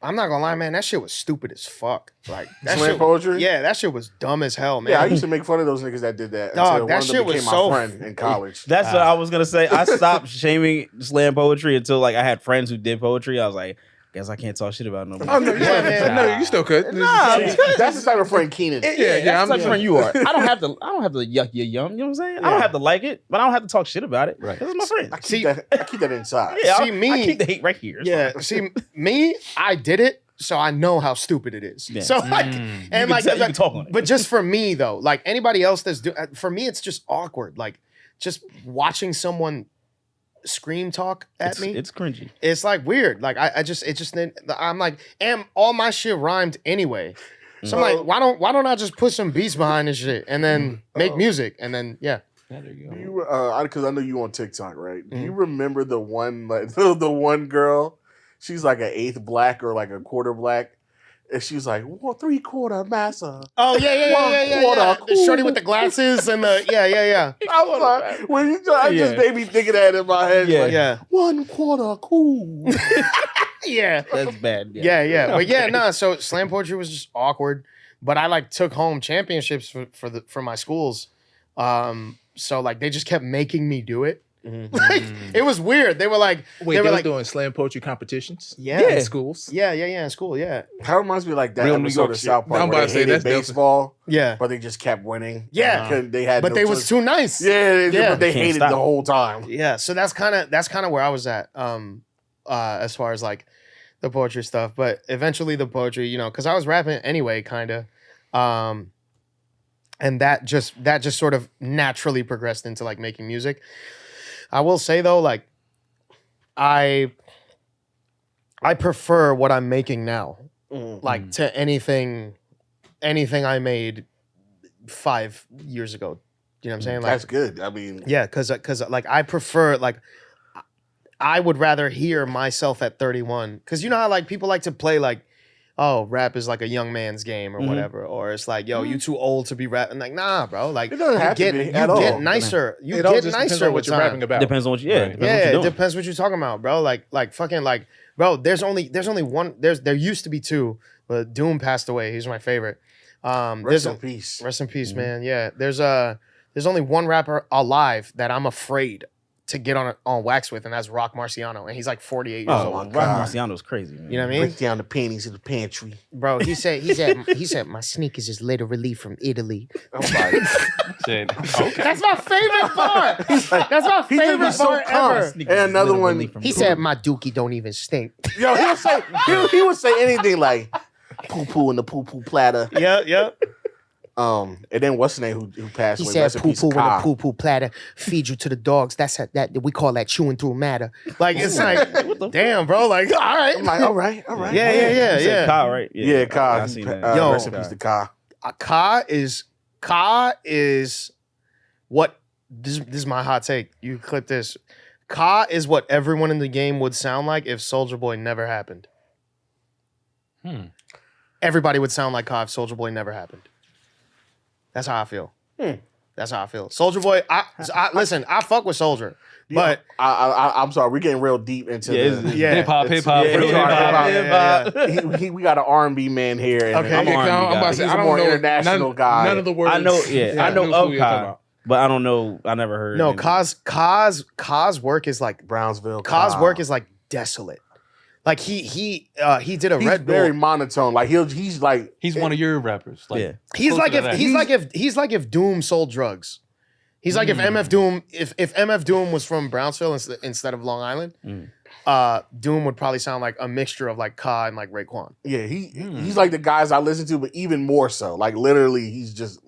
I'm not gonna lie, man. That shit was stupid as fuck. Like that Slam shit, poetry? Yeah, that shit was dumb as hell, man. Yeah, I used to make fun of those niggas that did that. Dog, until that one of them shit was became so my friend in college. That's what I was gonna say. I stopped shaming slam poetry until like I had friends who did poetry. I was like, guess I can't talk shit about no more. Oh no, Yeah, man. no, you still could. Nah, That's the type of friend Keenan. that's I'm- the type of friend you are. I don't have to yuck your yum. You know what I'm saying? I don't have to like it, but I don't have to talk shit about it. Right. This is my friend. I keep that inside. Yeah, See, I keep the hate right here. It's Yeah, fine. see, me, I did it, so I know how stupid it is. Yeah. So like, Mm. and You like, can talk on it. but just for me though, like anybody else that's for me, it's just awkward. Like just watching someone scream talk at me. It's cringy. It's like weird. Like I'm like, and all my shit rhymed anyway. So I'm like, why don't I just put some beats behind this shit and then make music and then yeah. Yeah, there you go. You, because I know you on TikTok, right? Do you Mm-hmm. remember the one, like the one girl? She's like an eighth black or like a quarter black, and she's like, well, 3/4 massa. Oh yeah. Quarter The shorty with the glasses and the yeah. I was like, when you I just made me thinking that in my head. Yeah. Like, Yeah. 1/4 cool. Yeah. That's bad. Yeah. But yeah, no. So slam poetry was just awkward. But I like took home championships for my schools. So like they just kept making me do it. Like it was weird. They were like, Wait, they were doing slam poetry competitions? Yeah. In schools? yeah, in school, yeah, That reminds me like that Real New episode York of shit. South Park I'm where about they to say, hated that's definitely- baseball, yeah. but they just kept winning. Yeah. They had But no they was choice. too nice. Yeah, Yeah. but they Can't hated stop. the whole time. Yeah. So that's kind of where I was at. As far as like the poetry stuff, but eventually the poetry, because I was rapping anyway, kind of. And that just sort of naturally progressed into like making music. I will say though, like I prefer what I'm making now, like to anything I made 5 years ago. You know what I'm saying? Like, That's good. I mean, yeah, because like I prefer like I would rather hear myself at 31 because you know how like people like to play like, oh, rap is like a young man's game or whatever, or it's like, yo, you too old to be rapping. Like, nah, bro. Like, It doesn't have to be at all. get nicer. You It all get just depends nicer on what with you're time. rapping about. Depends on what you. Yeah. Depends on what Yeah, you're it doing. depends what you're talking about, bro. Like fucking like, bro. There's only one. There used to be 2, but Doom passed away. He's my favorite. rest in peace. Rest in peace, man. Yeah, there's only one rapper alive that I'm afraid to get on wax with, and that's Rock Marciano, and he's like 48 years Oh, old. Rock Marciano's crazy. Man. You know what I mean, Break down the panties in the pantry. bro? He said my sneakers is literally from Italy. I'm like, Said, okay. That's my favorite part. That's my He just be favorite so part calm. ever. Sneakers And another one, literally from He said my dookie don't even stink. yo, he would say anything like poo poo in the poo poo platter. Yeah. And then what's the name who passed He away? said Rest in poo peace, poo in a Ka. poo poo platter. Feed you to the dogs. That we call that chewing through matter. Like it's like, damn, bro. Like, all right. I'm like, all right. Yeah. You said Kyle, right? Yeah, Ka. I seen that. Yo. Rest in peace to Ka. Ka is what this is my hot take. You clip this. Ka is what everyone in the game would sound like if Soulja Boy never happened. Everybody would sound like Ka if Soulja Boy never happened. That's how I feel. That's how I feel. Soulja Boy, I listen, I fuck with Soulja, but I'm sorry, we're getting real deep into the yeah. Hip hop, it's- real it's hip hop. yeah. We got an R&B man here. And Okay. I'm Okay, R&B I'm guy. about to He's say, a I don't more know international guy. None of the words. I know. Yeah, I know who of you're talking Kai, about. but I don't know. I never heard. no, any- Ka's work is like Brownsville. Ka's Ka. work is like desolate. Like he did a He's Red Bull. very monotone. Like he's like He's one of your rappers. Like, Yeah. He's closer like to if that. he's like if Doom sold drugs. He's like if MF Doom if MF Doom was from Brownsville instead of Long Island, Doom would probably sound like a mixture of like Ka and like Raekwon. he's like the guys I listen to, but even more so. Like literally, he's just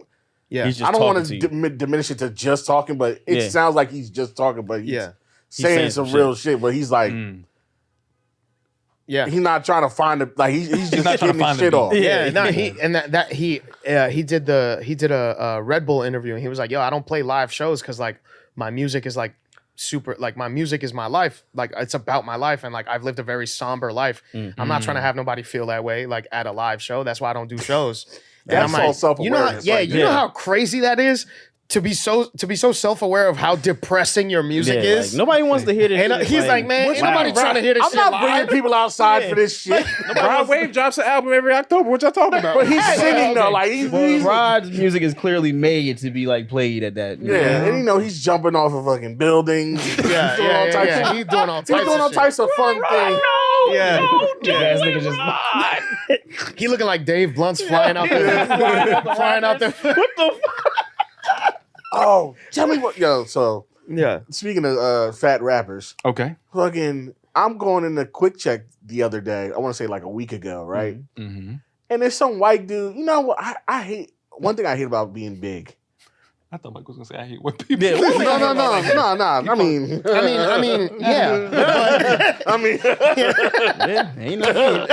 Yeah. He's just I don't want talking to to you. diminish it to just talking, but it Yeah. sounds like he's just talking, but he's Yeah. saying some real shit. But he's like, Yeah. he's not trying to find it. Like he's just not trying to getting his find the shit beat. off. Yeah, no, he did a Red Bull interview and he was like, "Yo, I don't play live shows because like my music is like super like my music is my life, like it's about my life, and like I've lived a very somber life. I'm not trying to have nobody feel that way like at a live show. That's why I don't do shows." And That's I'm all like, self-awareness. you know how crazy that is to be so self-aware of how depressing your music Yeah, is. like, nobody wants to hear this. And shit. he's like, man, ain't nobody trying to hear this I'm shit not live. bringing people outside for this shit. Rod Wave drops an album every October. What y'all talking about? But he's singing though, like he's Rod's music is clearly made to be like played at that. yeah, and you know he's jumping off of fucking buildings. Yeah, He's doing all yeah, types yeah. of- He's doing all He's doing all types of shit. types of fun things. Yeah. Ass nigga just He looking like Dave Blunt's flying out there. Flying out there. what the Oh, tell me what, yo. So Yeah. speaking of fat rappers, Okay. fucking, I'm going in the Quick Check the other day. I want to say like a week ago, right? Mm-hmm. And there's some white dude. You know what? I hate. One thing I hate about being big. I thought Mike was gonna say I hate what people. Yeah, No. I mean, Yeah. I mean, Yeah, ain't nothing.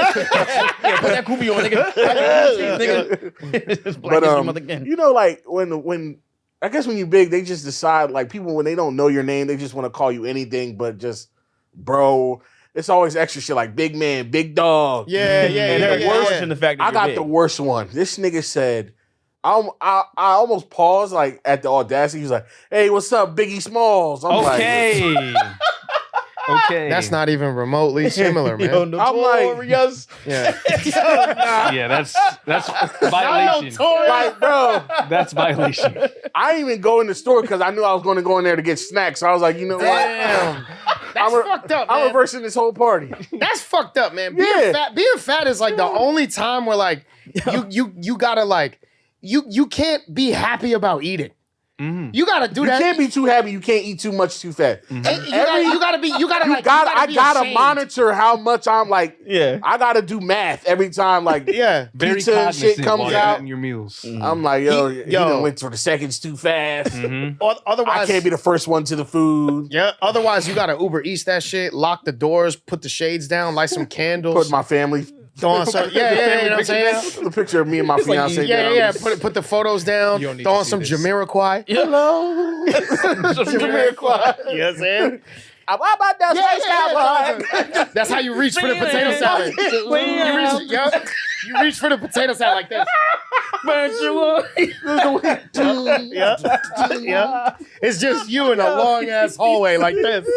Yeah, put that kubi on, nigga. Just black but history month again. you know, like when I guess when you big, they just decide like people when they don't know your name, they just want to call you anything but just bro. It's always extra shit like big man, big dog. Yeah, And the worst in the fact that I you're got big. the worst one. This nigga said, I almost paused like at the audacity. He was like, "Hey, what's up, Biggie Smalls?" I'm Okay. Okay. That's not even remotely similar, man. Yo, Notorious. Yeah. Yeah, that's violation. like, bro, That's violation. I didn't even go in the store because I knew I was going to go in there to get snacks. So I was like, you know what? Damn. That's fucked up, man. I'm reversing this whole party. That's fucked up, man. Yeah. Being fat is like the only time where like you gotta like you can't be happy about eating. You gotta do You that. can't be too happy. You can't eat too much too fast. You gotta I gotta ashamed. monitor how much I'm like. Yeah. I gotta do math every time. Like, Yeah. Very pizza and shit cognizant comes while you're out. eating your meals. I'm like, yo, Yo. you done went for the seconds too fast. Mm-hmm. Or otherwise, I can't be the first one to the food. Yeah. Otherwise, you gotta Uber Eats that shit, lock the doors, put the shades down, light some candles. Put my family. throw on some, yeah, you know what I'm saying? The picture of me and my fiance. Yeah. Put the photos down. You don't need Throw to on see some this. Jamiroquai. Hello. Jamiroquai. You know what I'm saying? How about that space cowboy? That's how you reach for the potato salad. You reach for the potato salad like this. Yeah. It's just you in a long ass hallway like this.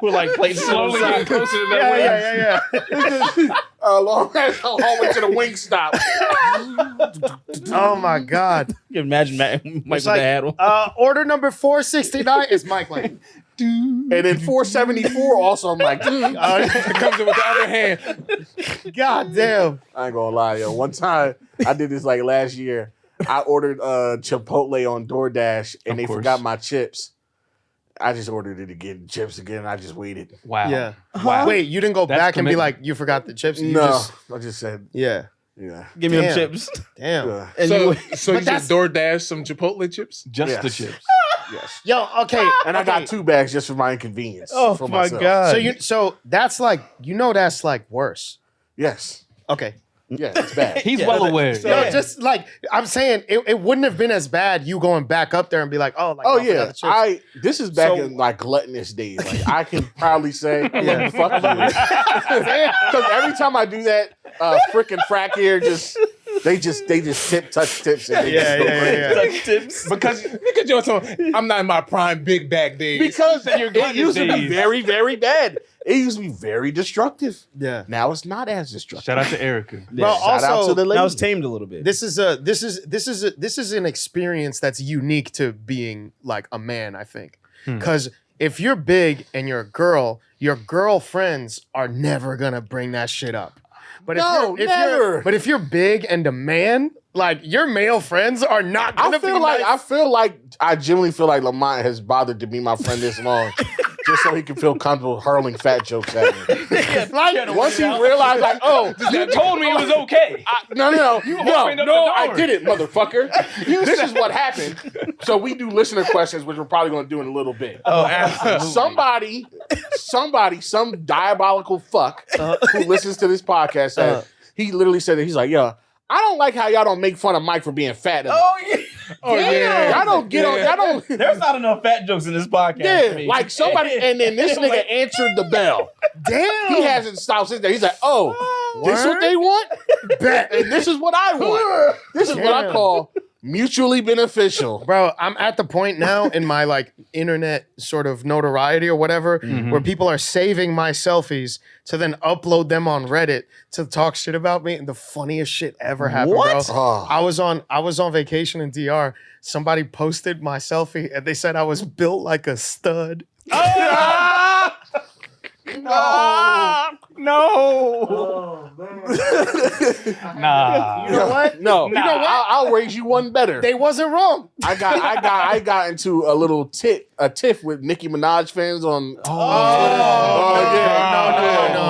We're like plates Slowly getting closer to that way. Yeah. Long ass hallway to the wing stop. Oh my God. You can imagine Mike with the hat on. Order number 469 is Mike like. And then 474 also. I'm like, It comes in with the other hand. God damn. I ain't gonna lie, yo. One time I did this like last year. I ordered Chipotle on DoorDash and Of they course. forgot my chips. I just ordered it again, chips again. I just waited. Wow. Yeah. Wow. Wait, you didn't go That's back and be commitment. like, you forgot the chips? You No, just- I just said, yeah. yeah. Give me them Damn. chips. Damn. Yeah. And So, you, so you just DoorDash some Chipotle chips? Just Yes. the chips. Yes. Yo, okay. And I okay. got 2 bags just for my inconvenience. oh for my myself. God. So that's like, that's like worse. Yes. Okay. Yeah, it's bad. He's Yeah, well but- aware. so- No, Yeah. just like I'm saying, it wouldn't have been as bad you going back up there and be like, oh, like, Oh I forgot yeah, the chips. this is back So- in like gluttonous days. Like I can proudly say, Yeah. fuck you, because every time I do that, freaking frack here they just touch tips. And they just go crazy. Touch tips. Because Look at your tone. I'm not in my prime big bag days. Because your it gluttonous used to be days. very, very bad. It used to be very destructive. Yeah. Now it's not as destructive. shout out to Erica. Well, Shout out also, to the lady. Now it's tamed a little bit. this is an experience that's unique to being like a man, I think. Because if you're big and you're a girl, your girlfriends are never gonna bring that shit up. But No, never. But if you're big and a man, like your male friends are not gonna I feel like I genuinely feel like Lamont has bothered to be my friend this long. just so he can feel comfortable hurling fat jokes at me. Once he realized, like, oh, You told me it was okay. no, opened up the I door. didn't, motherfucker. This is what happened. So we do listener questions, which we're probably going to do in a little bit. Oh, absolutely. Some diabolical fuck who listens to this podcast said, he literally said that he's like, yo, I don't like how y'all don't make fun of Mike for being fat enough. Oh yeah. Oh yeah. Y'all don't get on. Y'all don't. There's not enough fat jokes in this podcast. Yeah, for me. like somebody, and then this nigga answered the bell. Damn. He hasn't stopped since then. He's like, oh, this what they want? Bet. And this is what I want. This is what I call mutually beneficial. Bro, I'm at the point now in my like internet sort of notoriety or whatever where people are saving my selfies to then upload them on Reddit to talk shit about me. And the funniest shit ever happened, bro. Oh. I was on vacation in DR. Somebody posted my selfie and they said I was built like a stud. No. Nah. You know what? No, You know what? I'll raise you one better. They wasn't wrong. I got into a little tiff with Nicki Minaj fans on.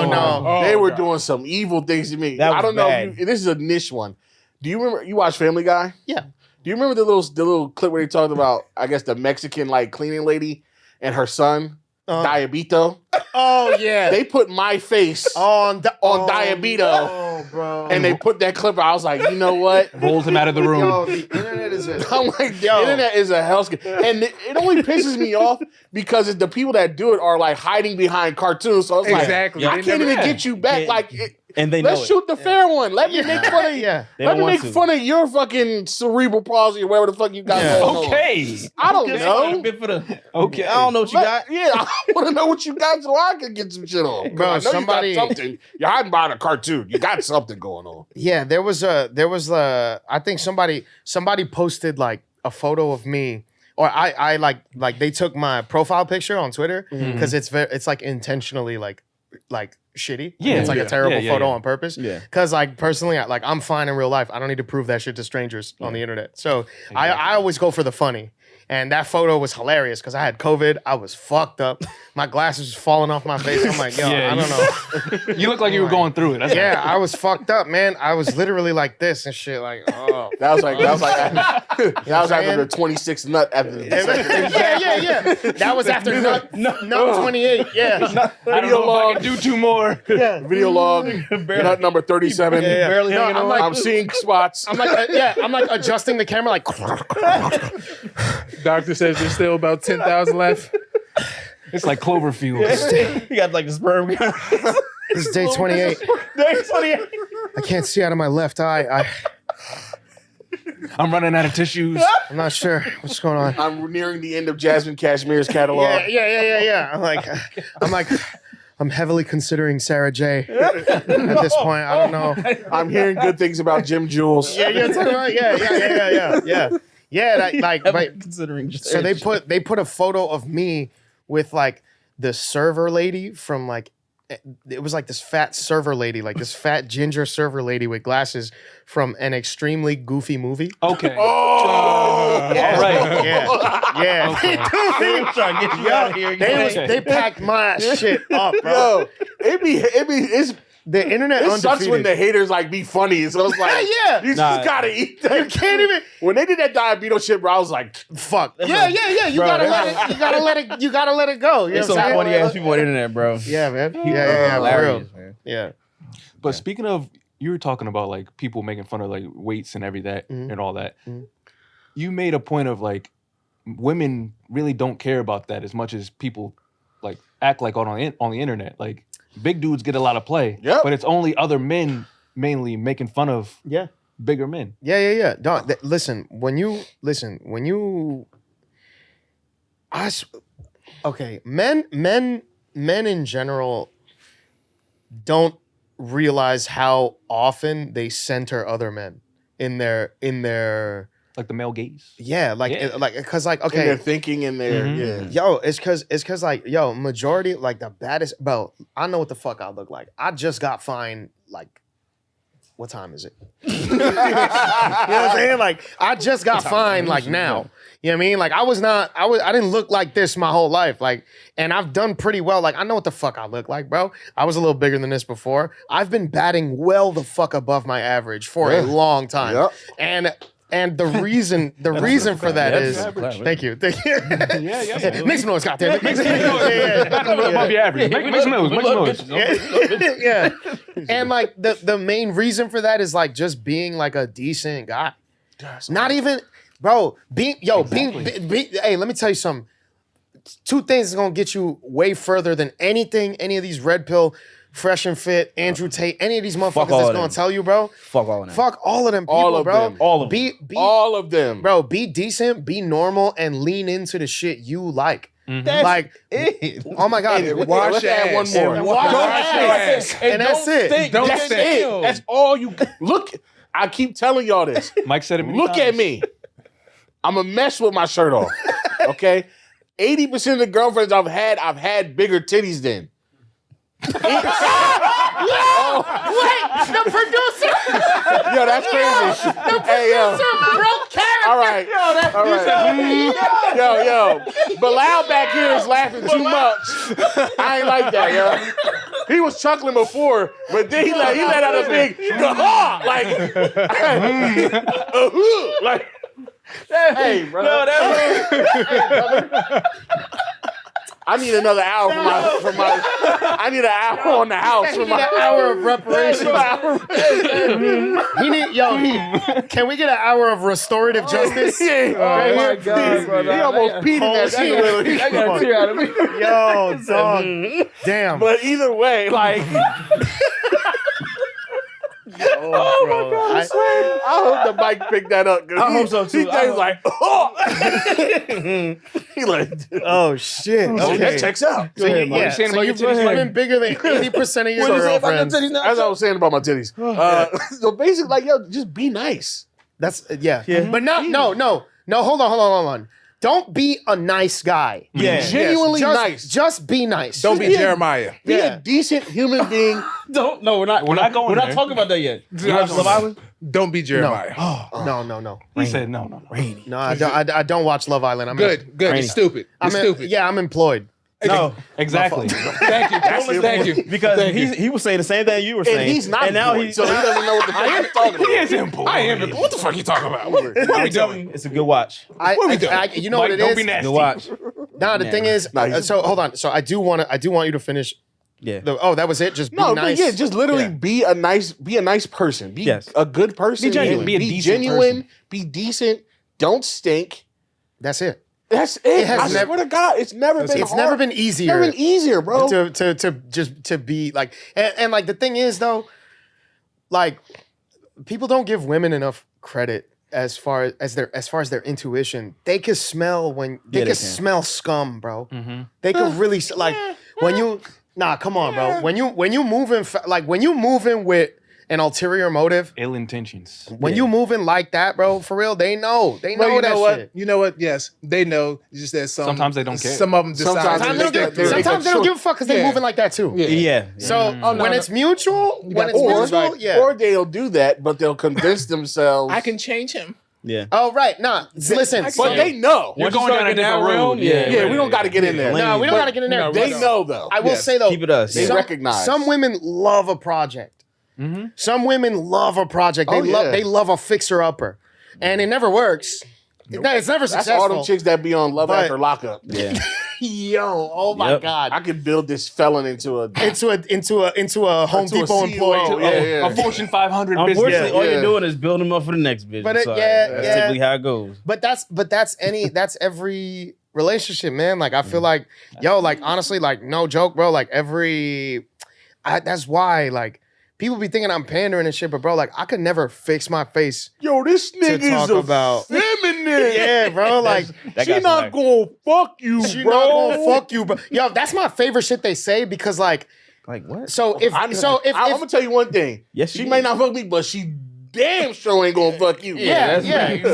No. They were doing some evil things to me. That was I don't bad. know. This is a niche one. Do you remember? You watch Family Guy? Yeah. Do you remember the little clip where they talked about, I guess, the Mexican like cleaning lady and her son, Diabito? Oh yeah. They put my face on Diabito, Oh, bro. and they put that clip out. I was like, you know what? Rolls him out of the room. Yo, the internet is a I'm like, the internet is a hellscape. And it only pisses me off because the people that do it are like hiding behind cartoons. So it's Exactly. like, I can't even get you back. Can't- Like, and they know let's it. shoot the fair one. Let me make fun of you. yeah. They Let don't me want make to. fun of your fucking cerebral palsy or whatever the fuck you got Yeah. going on. Okay. I don't A know. bit for the. Okay. I don't know what you got. Yeah, I want to know what you got so I can get some shit on. Bro, I know somebody- you got something. You're hiding behind a cartoon. You got something going on. Yeah, there was I think somebody posted like a photo of me, or I like they took my profile picture on Twitter because it's like intentionally like shitty. Yeah, It's like yeah. a terrible Yeah, photo yeah. on purpose. Yeah. Because like personally, I'm fine in real life. I don't need to prove that shit to strangers on the internet. So I always go for the funny. And that photo was hilarious because I had COVID. I was fucked up. My glasses was falling off my face. I'm like, yo, Yeah, I don't know. You look like you were going through it. That's Yeah, I was fucked up, man. I was literally like this and shit. Like, oh. That was after the 26th nut after the second. yeah. That was after nut 28. Yeah. I don't know if I can do two more. Yeah. Video log, nut number 37. Barely No, hanging I'm on. like- I'm seeing spots. I'm like adjusting the camera like Doctor says there's still about 10,000 left. It's like Cloverfield. You got like the sperm. this is day 28. I can't see out of my left eye. I'm running out of tissues. I'm not sure what's going on. I'm nearing the end of Jasmine Cashmere's catalog. Yeah. I'm heavily considering Sarah J. At this point. I don't know. I'm hearing good things about Jim Jules. Yeah. But Considering. so they put a photo of me with like the server lady from like, it was like this fat server lady, like this fat ginger server lady with glasses from an extremely goofy movie. Okay. Oh, Yeah. All right. Yeah. I'm trying to get you out of here. They packed my shit up, bro. yo, it's The internet it sucks undefeated. when the haters like be funny. So it's like, Yeah. you Nah. just gotta eat that. You can't even When they did that Diabito shit, bro, I was like, fuck. Yeah. You Bro, gotta that's let it. You gotta let it. You gotta let it go. You There's know some what I'm funny saying? ass people on the internet, bro. Yeah, man. Yeah. For real. Hilarious, man. Yeah. But speaking of, you were talking about like people making fun of like weights and Mhm. and all that. Mhm. You made a point of like women really don't care about that as much as people like act like on the internet. Like big dudes get a lot of play, Yep. but it's only other men mainly making fun of Yeah. bigger men. Yeah. Dog, listen. Okay, men in general don't realize how often they center other men in their Like the male gaze. yeah, like Yeah. because like and they're okay, thinking in there. Mhm. Yeah. yo, it's cause like yo, majority like the baddest bro. I know what the fuck I look like. I just got fined like what time is it? You know what I'm saying? Like, I just got fined like now. You know what I mean? Like, I didn't look like this my whole life. Like, and I've done pretty well. Like, I know what the fuck I look like, bro. I was a little bigger than this before. I've been batting well the fuck above my average for a long time. Yep. And the reason for that is thank you. Yeah. Make some noise, goddamn it. Make some noise. Above your average. Make some noise. Yeah. And like the main reason for that is like just being like a decent guy. Not even, bro, being hey, let me tell you something. Two things is gonna get you way further than any of these red pill, fresh and fit, Andrew Tate, any of these motherfuckers that's gonna tell you, bro. Fuck all of them. Fuck all of them people, All of bro. them. All of them. All of them. Bro, be decent, be normal, and lean into the shit you like. Like, oh my God. Wash Let's your add one ass. more. And Wash your your ass. And that's it. Don't That's stink. it. That's all you look. I keep telling y'all this. Mike said it many Look times. at me. I'm a mess with my shirt off. Okay? 80% of the girlfriends I've had bigger titties than. The producer Yo, that's crazy. Hey, yo. broke character. All right. All right. Yo. Bilal back here is laughing too much. I ain't like that, yo. He was chuckling before, but then he let out a big gah, like hey, bro. No, that I need another hour for my I need an hour on the house for He need my an hour of reparations. Can we get an hour of restorative justice? Oh my God, bro. He almost peed in that shit. I got a tear out of me. Yo, dog. Damn. But either way, like I hope the mic picked that up. I hope so, too. He I was hope- like, oh. He like, Oh shit. okay, that checks out. So, What you saying about your you've titties, been bigger than 80% of your girlfriends. As I was saying about my titties. So basically, like, yo, just be nice. That's But no. Hold on. Don't be a nice guy. Yeah. Genuinely nice. Just be nice. Don't be Be a- Jeremiah. Be a decent human being. Don't. No, we're not going We're not there. talking about that yet. You watch Love Island? Don't be Jeremiah. No. He said no. Rainey. No, I don't watch Love Island. I'm Good. Rainey. It's stupid. It's stupid. Yeah, I'm employed. No, Exactly. Thank you. Thank you. because Thank you. he was saying the same thing you were saying, And he's not and now employed, so he doesn't know what the fuck he's talking about. He is important. I am. What the fuck you talking about? What are we I'm telling doing? you, it's a good watch. You know what it Don't is? be nasty. Good watch. Nah, the thing is, so hold on. So I do want you to finish. Yeah. That was it. Just be No, nice. but yeah, just literally Yeah. be a nice person. Be Yes. a good person. Be genuine. and Be a Be decent genuine. person. Be decent. Don't stink. That's it. That's it. has I never- swear to God, it's never been It's hard. never been easier. Never been easier, bro. to be like, and like the thing is though, like people don't give women enough credit as far as their intuition. They can smell they can. smell scum, bro. They can really like when you come on, bro. When you moving with an ulterior motive, Ill intentions. when you moving like that, bro, for real, they know Well, you that know what? shit. You know what? Yes, they know. It's just that Sometimes they don't care. Some of them decide. Sometimes Sometimes to they don't stick give, through it. sometimes they don't give a fuck because they Yeah. moving like that too. Yeah. So when it's mutual, when it's or, mutual, yeah. or they'll do that, but they'll convince themselves. I can change him. Yeah. Oh right, listen. But they know. You're Once you going start down a getting different that road. realm, Yeah, we don't got to get in there. No, we don't But got to get in there. no, They But know though. I will Yes. say though, Keep it us. They Yeah. recognize. some women love a project. Some women love a project. They Oh, yeah. they love a fixer upper, and it never works. It's never That's successful. all them chicks that be on Love But- After Lockup. Yeah. Yo, oh my Yep. god, I could build this felon into a into a Home Into a Depot employee. CEO. Yeah. A Fortune 500 Unfortunately, business. all Yeah. you're doing is building them up for the next bitch. But it- Sorry. yeah, That's yeah. typically how it goes. But that's every relationship, man. Like I feel like, yo, like honestly, like no joke, bro. Like that's why like people be thinking I'm pandering and shit, but bro, like I could never fix my face. Yo, this To nigga's talk a about- feminine. Yeah, bro. Like That She got not some gonna fuck you, she bro. not gonna fuck you, bro. Yo, that's my favorite shit they say because like like what? so if I'm if gonna tell you one thing. Yes, she she may is. not fuck me, but she damn sure ain't gonna fuck you. yeah, that's yeah. right.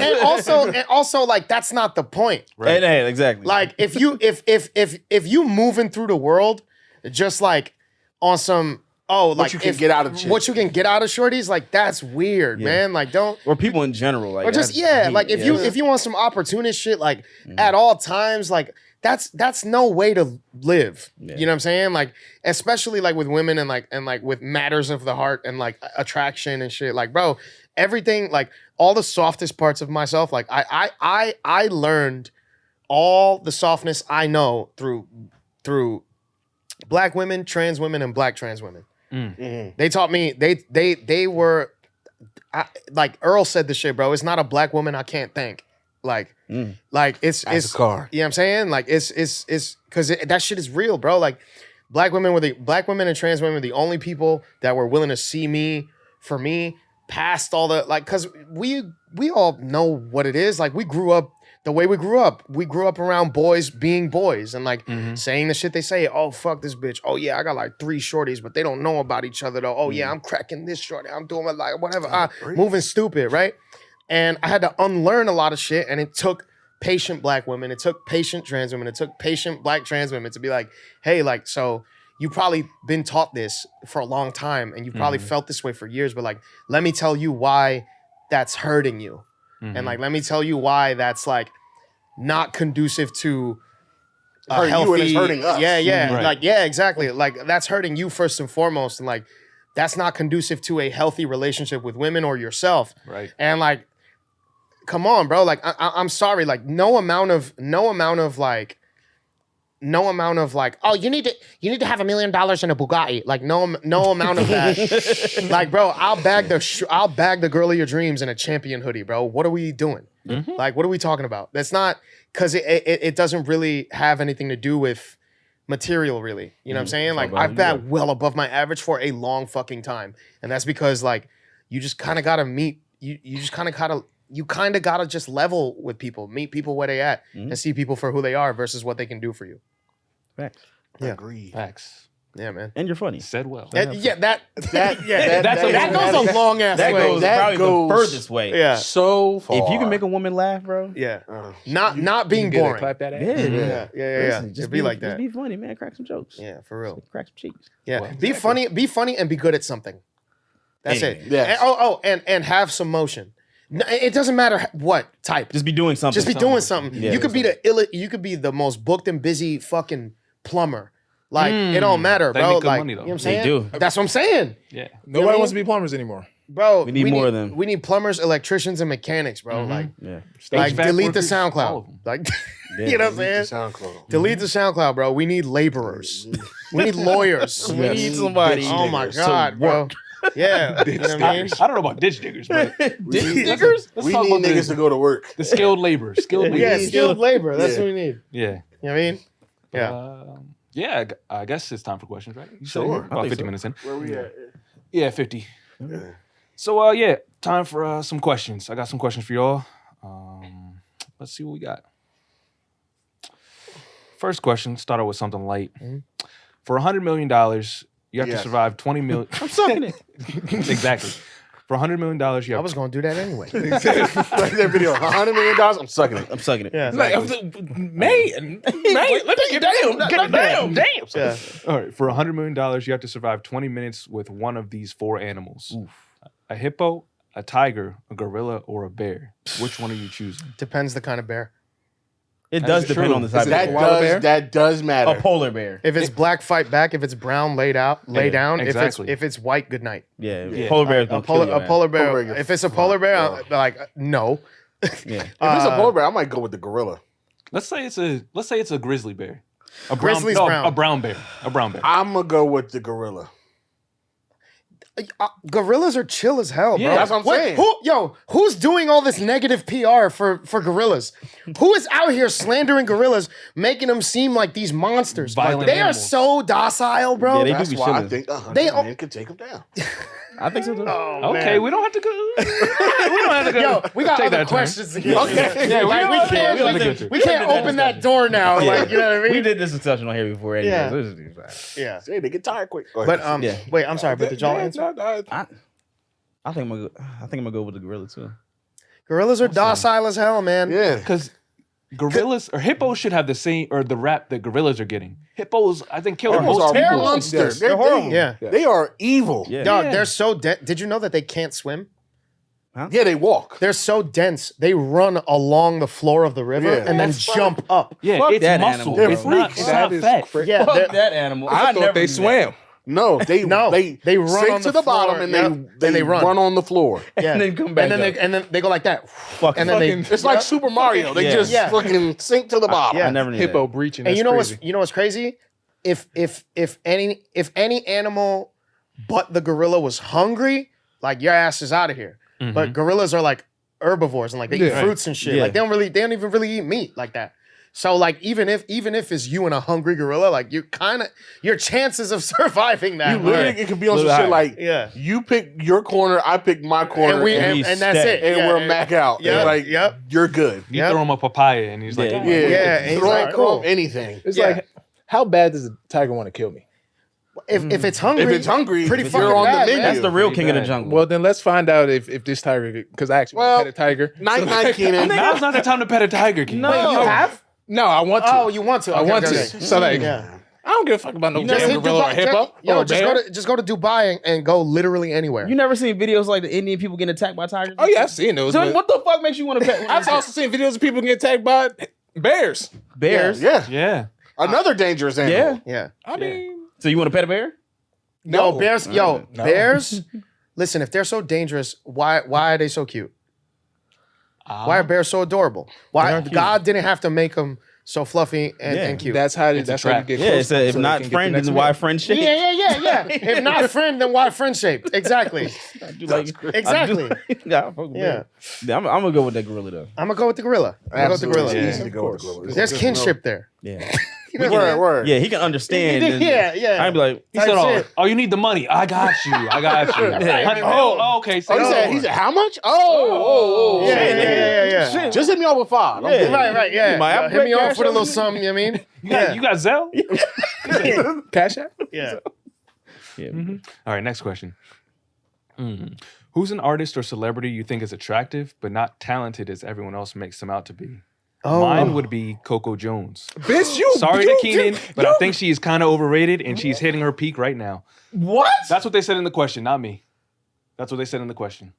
And also like that's not the point. Hey, exactly. Like if you moving through the world just like on some like what you can get out of chicks. what you can get out of shorties, like that's weird, Yeah. man. Like don't Or people in general, like or just like if you want some opportunist shit, like at all times, like that's no way to live. Yeah. You know what I'm saying? Like especially like with women and like with matters of the heart and like attraction and shit. Like bro, everything like all the softest parts of myself, like I learned all the softness I know through black women, trans women, and black trans women. They taught me. They were like Earl said the shit, bro. It's not a black woman I can't thank. Like it's That's a car. You know what I'm saying? Like it's because that shit is real, bro. Like black women and trans women were the only people that were willing to see me for me past all the like because we all know what it is. Like we grew up the way we grew up. We grew up around boys being boys and like saying the shit they say. Oh, fuck this bitch. Oh, yeah, I got like 3 shorties, but they don't know about each other though. Oh, yeah, I'm cracking this shorty. I'm doing it like whatever. Moving stupid, right? And I had to unlearn a lot of shit. And it took patient black women. It took patient trans women. It took patient black trans women to be like, hey, like, so you probably been taught this for a long time and you probably felt this way for years. But like, let me tell you why that's hurting you. And like, let me tell you why that's like not conducive to a Hurting healthy. you and it's hurting us. Yeah. Right. Like, yeah, exactly. Like that's hurting you first and foremost. And like, that's not conducive to a healthy relationship with women or yourself. Right. And like, come on, bro. Like, I'm sorry. Like, no amount of like, oh, you need to have $1 million in a Bugatti. Like, no amount of that. Like, bro, I'll bag the girl of your dreams in a Champion hoodie, bro. What are we doing? Like, what are we talking about? That's not because it doesn't really have anything to do with material, really. You know what I'm saying? Like, I've bagged well above my average for a long fucking time, and that's because like you just kind of gotta meet. You just kind of gotta just level with people, meet people where they at, and see people for who they are versus what they can do for you. Facts. Yeah. Agreed. Facts. Yeah, man. And you're funny. Said well. That That's goes a long ass That way. goes probably the furthest way. Yeah, So far. If you can make a woman laugh, bro. yeah. Not being You get to boring. clap that ass. Yeah. Yeah. Listen, Just be like that. Just be funny, man. Crack some jokes. Yeah, for real. Crack some cheeks. Yeah, Well, be funny, and be good at something. That's Anything. it. Yes. And have some motion. It doesn't matter what type. Just be doing something. Just be doing something. Yeah. You could be the most booked and busy fucking plumber. Like it don't matter, They bro. make good Like money, you know though. what I'm They saying? do. That's what I'm saying. Yeah. Nobody wants to be plumbers anymore. Bro, We need more of them. We need plumbers, electricians, and mechanics, bro. Like Yeah. like HVAC delete the workers, all of SoundCloud. them. Like Yeah. you know what I'm Delete saying? the SoundCloud. Delete the SoundCloud, bro. We need laborers. We need lawyers. We need somebody. Oh my to god, bro. work. Yeah. You know what I mean? I don't know about ditch diggers, but Diggers? let's We talk need about niggas to go to work. the skilled labor. Skilled labor. Yeah, skilled labor. That's Yeah. what we need. Yeah. You know what I mean? Yeah. Yeah, I guess it's time for questions, right? You said Sure. about 50 minutes in. Where we at? Yeah, 50. So, yeah, time for some questions. I got some questions for y'all. Let's see what we got. First question, started with something light. For $100 million, you have to Yes. survive 20 million. I'm sucking it. Exactly. For $100 million, you I have was gonna do that anyway. Like that video, $100 million. I'm sucking it. I'm sucking it. Yeah. Man, let me get down. Damn. Yeah. All right, for $100 million, you have to survive 20 minutes with one of these 4 animals. A hippo, a tiger, a gorilla, or a bear. Which one are you choosing? Depends the kind of bear. It does That's depend true. on the type of That koala bear? does matter. A polar bear. If it's black, fight back. If it's brown, lay down. exactly. If it's white, good night. Yeah. Polar bear is A gonna kill you, man. polar bear. Polar bear If it's a polar bear, like no. Yeah. If it's a polar bear, I might go with the gorilla. Let's say it's a grizzly bear. A Grizzly's no, brown. A brown bear. A brown bear. I'm gonna go with the gorilla. Gorillas are chill as hell, bro. Yeah, that's what I'm saying. Who's doing all this negative PR for gorillas? Who is out here slandering gorillas, making them seem like these monsters? Violent they animals. are so docile, bro. Yeah, they That's do be why I chilling. think 100 They- men could take them down. I think so too. Okay, we don't have to go. we don't have to go. Yo, we got Take other that turn. questions to get. Okay. Yeah, Like, we can't, we don't have to we can't open that door now. Yeah. Like, you know what I mean? We did this discussion on here before anyway. Yeah. So this is- Yeah. Hey, they get tired quick. Go ahead. But Yeah. wait, I'm sorry, but did y'all answer? I think I'm gonna go with the gorilla too. Gorillas are docile as hell, man. yeah. Because gorillas or hippos should have the same or the rap that gorillas are getting. Hippos, I think, kill Hippos most are people. monsters. They're horrible. Yeah. They are evil. Yeah. Dog, Yeah. they're so dense. Did you know that they can't swim? Yeah, they walk. They're so dense. They run along the floor of the river Yeah. and then That's jump up. Yeah, Fuck it's that muscle. animal, It's bro. not, it's not fat. Yeah, Fuck they're- that animal. I thought never they knew that. swam. No, they No, they run sink on to the the bottom floor, and yep, they and run on the floor. Yeah. And then come back And up. then they go like that. Fuck And then they fucking- It's like Super Mario. They Yeah. just Yeah. fucking sink to the bottom. Yeah. I never knew Hippo that. breaching. And That's you know crazy. what's crazy? If any animal but the gorilla was hungry, like your ass is out of here. But gorillas are like herbivores and like they eat Yeah. fruits and shit. Yeah. Like they don't even really eat meat like that. So like even if it's you and a hungry gorilla, like your chances of surviving that. You literally, it could be on some Little shit high. like, Yeah. you pick your corner, I pick my corner, And we and, and that's stay. it. and Yeah, we're and- back out. Yep, And like, yep. you're good. You Yep. throw him a papaya and he's like, Yeah. oh, Yeah, Yeah, and he's throw, like, throw cool. anything. It's Yeah. like, how bad does a tiger want to kill me? If it's hungry, If it's hungry, pretty you're fucking on bad, the man. menu. That's the real Pretty king of the bad. jungle. Well, then let's find out if this tiger, because I actually Well, had a tiger. Night, night, Keenan. Now's not the time to pet a tiger, King. No. Wait, you have? No, I want to. Oh, you want to? I Okay, want okay, to. okay. So like, Yeah. I don't give a fuck about no Just damn hit gorilla or Dubai. hippo. Yo, or a bear. just go to Dubai and go literally anywhere. You never seen videos like the Indian people getting attacked by tigers? Oh yeah, I've seen those. So but what the fuck makes you want to pet one of I've those also seen videos of people getting attacked by bears. bears? Yeah. Yeah. Another dangerous animal. Yeah. I mean, So you want to pet a bear? Yo, no. bears. No. Bears. Listen, if they're so dangerous, why are they so cute? Why are bears so adorable? Why God didn't have to make them so fluffy and cute? That's how you a get trap. close. Yeah, it's to a, them if so they not can get the friend, next then meal. why friend shit? Yeah. If not friend, then why friend shaped? Exactly. Exactly. Yeah, fuck with Yeah. bear. I'm gonna go with that gorilla though. I'm gonna go with the gorilla. I'm gonna go with the Absolutely. gorilla. Yeah. Easy to go with the gorilla. There's kinship there. Yeah, Word. yeah, he can understand. and Yeah. I'd be like, He said, shit. oh, you need the money. I got you. Right. Oh, okay. So He said, how much? Oh. Yeah. Just hit me off with $5. I'm Yeah. good. Right. Yeah. My Yo, hit me Apple off with a Cash little something. You know what I mean? you got Zelle? Cash App? Yeah. yeah. All right, next question. Who's an artist or celebrity you think is attractive but not talented as everyone else makes them out to be? Mine would be Coco Jones. Bitch, you. Sorry you, to Keenan, but I think she is kind of overrated and she's hitting her peak right now. What? That's what they said in the question, not me. That's what they said in the question.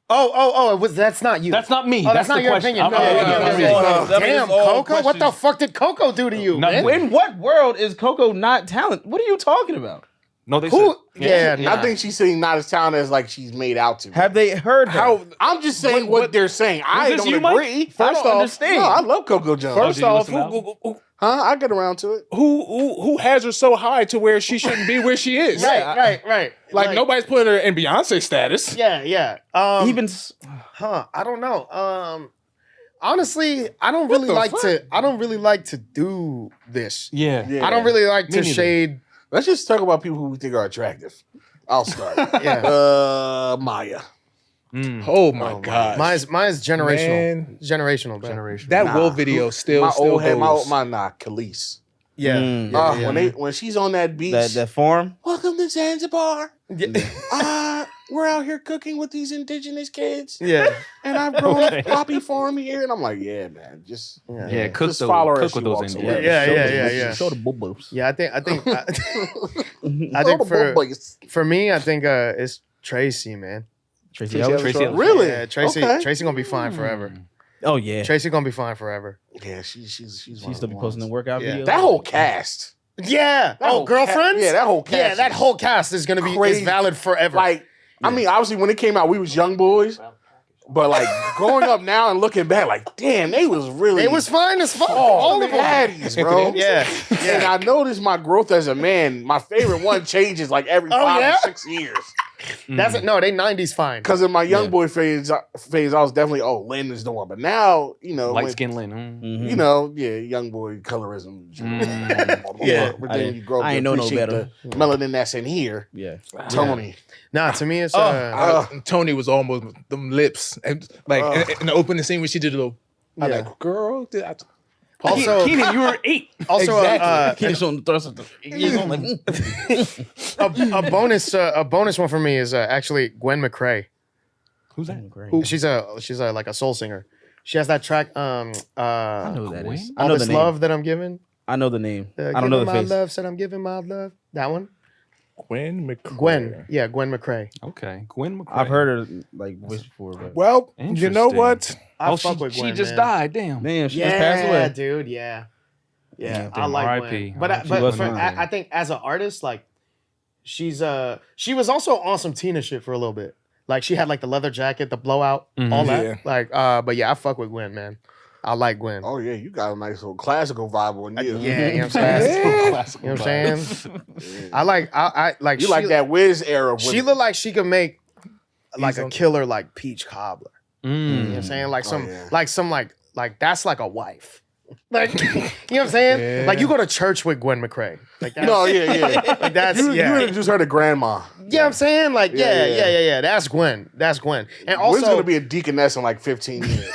That's not you. That's not me. Oh, that's not the your question. opinion. Damn, Coco. What the fuck did Coco do to you, Nothing. man? In what world is Coco not talented? What are you talking about? No, they Who? said. Yeah, I think she's saying not as talented as like she's made out to. Have they heard her? How? I'm just saying what they're saying. I this don't you, Mike? agree. First I off, understand. No, I love Coco Jones. First did you off, listen to the album? Huh? I get around to it. who has her so high to where she shouldn't be where she is? Right. Like nobody's putting her in Beyonce status. Yeah. Even I don't know. Honestly, I don't really the like fuck? to. I don't really like to do this. Yeah. Yeah. I don't really like Me to neither. shade. Let's just talk about people who we think are attractive. I'll start. Yeah. Maya. Oh my god. Mine's generational. Man. Generational, man. Generation. That Nah. Will video still My still old head, goes. my Khalees. Yeah. Mm. Yeah. When she's on that beach. that farm. Welcome to Zanzibar. Yeah. We're out here cooking with these indigenous kids, Yeah. and I've grown a poppy farm here, and I'm like, yeah, man, just Yeah, cook just follow her as cook with she those walks Indians. away. Yeah. Show the bubbles. Yeah, I think All think the boys. for me, I think it's Tracy, man. Tracy Tracy Ellis. Tracy Ellis. Really? Yeah, Tracy. Okay. Tracy gonna be fine forever. Oh yeah. Tracy gonna be fine forever. Yeah, she's She one of still the be posting the ones. workout Yeah. videos. That whole cast. Yeah. That whole girlfriends. yeah, that whole cast. Yeah, that whole cast is gonna be Crazy. is valid forever. Like, I mean, obviously when it came out, we was young boys, but like growing up now and looking back, like, damn, they was really. it was fine as fuck. all of them baddies, bro. Yeah. And I noticed my growth as a man. My favorite one changes like every 5 yeah? or 6 years. That's it. No, they 90s fine. Because in my young boy phase, I was definitely, Lynn is the one. But now, Light when- skin Lynn. Mhm. you know, young boy colorism. Yeah. But then you grow up I to ain't know no appreciate better. the melanin that's in here. Yeah. Tony. Nah, to me it's Tony was almost them lips and like in the opening scene when she did a little. I'm like, girl, did I? also Keenan, you were 8. also Keep on the thrust of the. He's on like. a bonus one for me is actually Gwen McCrae. Who's that? Great. She's a like a soul singer. She has that track. I know who that is. I All know this the name. love that I'm giving. I know the name. I don't Giving know the my face. love, said I'm giving my love. That one. Gwen McCrae. Gwen. Yeah, Gwen McCrae. Okay, Gwen McCrae. I've heard her like voice before, but Well, you know Interesting. what? I Oh, fuck with she Gwen, just man. died. Damn. man, she just passed Yeah, away. dude. Yeah. Yeah, I Damn, like R.I.P. Gwen. But R.I.P. but was for, mine. I think as an artist, like she was also on some Tina shit for a little bit. Like she had like the leather jacket, the blowout, all that. Yeah. Like but yeah, I fuck with Gwen, man. I like Gwen. Oh yeah, you got a nice little classical vibe on you. Yeah, you know what I'm saying? Classical You know what I'm saying? Yeah. I like You she, like that Wiz era. With She looked like she could make like He's a on- killer like peach cobbler. You know what I'm saying? Like Oh, some yeah. like that's like a wife. Like you know what I'm saying? Yeah. Like you go to church with Gwen McCrae. Like that's, No, yeah. like that's You yeah. introduced her to grandma. You know what I'm saying? Like Yeah, yeah. yeah. That's Gwen. That's Gwen. And Gwen's also gonna be a deaconess in like 15 years.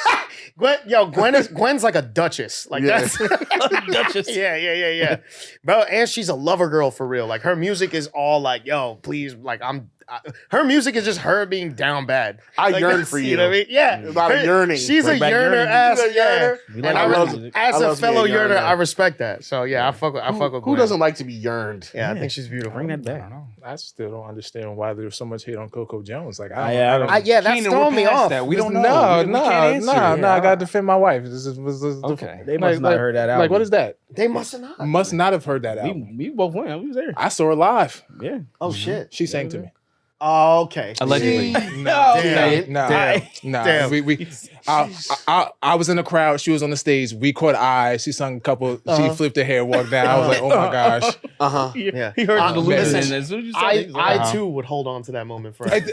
Gwen's like a duchess. Like Yeah. that's Duchess. yeah. Bro, and she's a lover girl for real. Like her music is all like, yo, please, like her music is just her being down bad. I Like, yearn that's- for you. You know what I mean? Yeah. A lot of Her- yearning. She's Bring a back yearner yearning. ass. She's a Yeah. yearner. We And like I her love- music. as I a love fellow being yearner, yearned. I respect that. So yeah, I fuck with Who Gwen. doesn't like to be yearned? Yeah, I Yeah. think she's beautiful. Bring that I back. don't know. I still don't understand why there's so much hate on Coco Jones. Like, I don't- Yeah, that's Keenan, throwing we're me past off. that. We don't know. No, We can't answer. I gotta defend my wife. This is Okay. They must not have heard that album. Like, what is that? They must not. Must not have heard that album. We both went. We was there. I saw her live. Yeah. Oh shit. She sang to me. Oh, okay. Allegedly. No. Damn. No, Damn. no. Damn. I was in the crowd. She was on the stage. We caught eyes. She sung a couple. She flipped her hair, walked down. I was like, oh my gosh. Uh-huh. Yeah. He heard the listen, illusion. As soon as you said it, he's like, I too would hold on to that moment forever.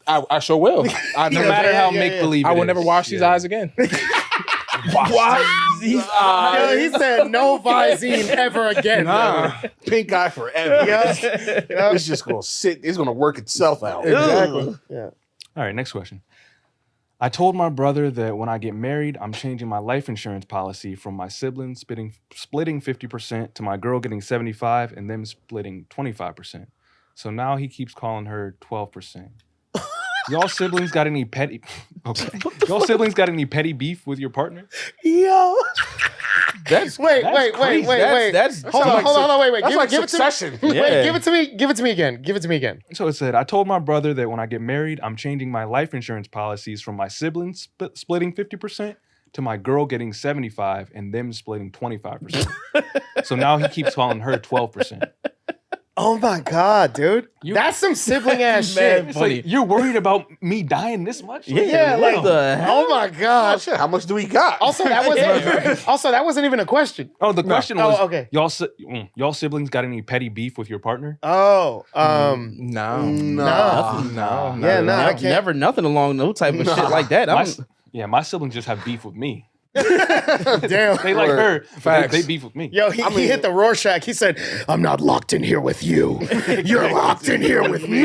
I sure will. I No never, matter how yeah, make believe, I will never wash these eyes again. Wash these eyes. Yo, he said no Visine ever again. Nah. Pink eye forever. Yeah. It's just gonna sit. It's gonna work itself out. Exactly. Yeah. All right, next question. I told my brother that when I get married, I'm changing my life insurance policy from my siblings splitting 50% to my girl getting 75 and them splitting 25%. So now he keeps calling her 12%. Y'all siblings got any petty? Okay. Y'all siblings got any petty beef with your partner? Yo. That's Wait. crazy. That's Hold on, wait. That's like Give it to Succession. me. Yeah. Wait, give it to me. Give it to me again. Give it to me again. So it said, I told my brother that when I get married, I'm changing my life insurance policies from my siblings splitting 50% to my girl getting 75 and them splitting 25%. So now he keeps calling her 12%. Oh my god, dude. That's some sibling ass shit. It's like, you're worried about me dying this much? Yeah, what like the hell? oh my Oh god. shit! How much do we got? Also, that wasn't even a question. Oh, the question was, Oh, okay. y'all siblings got any petty beef with your partner? Oh, No. No. No. yeah, no, I can't. Never nothing along no type of shit like that. My siblings just have beef with me. Damn. They like her, but Facts. they beef with me. Yo, he hit the Rorschach. He said, "I'm not locked in here with you. You're locked in here with me."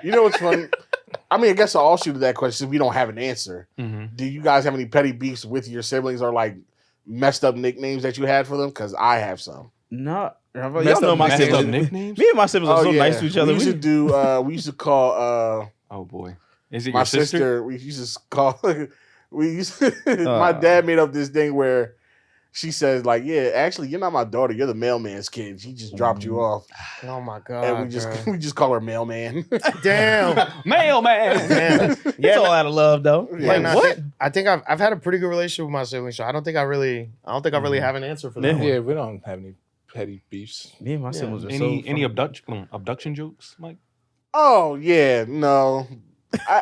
You know what's funny? I mean, I guess I'll shoot at that question if we don't have an answer. Mhm. Do you guys have any petty beefs with your siblings or like messed up nicknames that you had for them? Because I have some. No, y'all Messed know up my Messed up siblings. nicknames? Me and my siblings are so nice to each other. We used to do. We used to call Oh boy. Is it my your sister? sister. We used to call. My dad made up this thing where she says like, "Yeah, actually, you're not my daughter. You're the mailman's kid. She just dropped you off." Oh my god. And we just call her mailman. Damn. Mailman. Damn. It's all out of love, though. Yeah, no, what? I think I've had a pretty good relationship with my siblings, so I don't think I really have an answer for that. Yeah, one. we don't have any petty beefs. Me and my siblings are Any so abduction jokes, Mike? Oh yeah, no.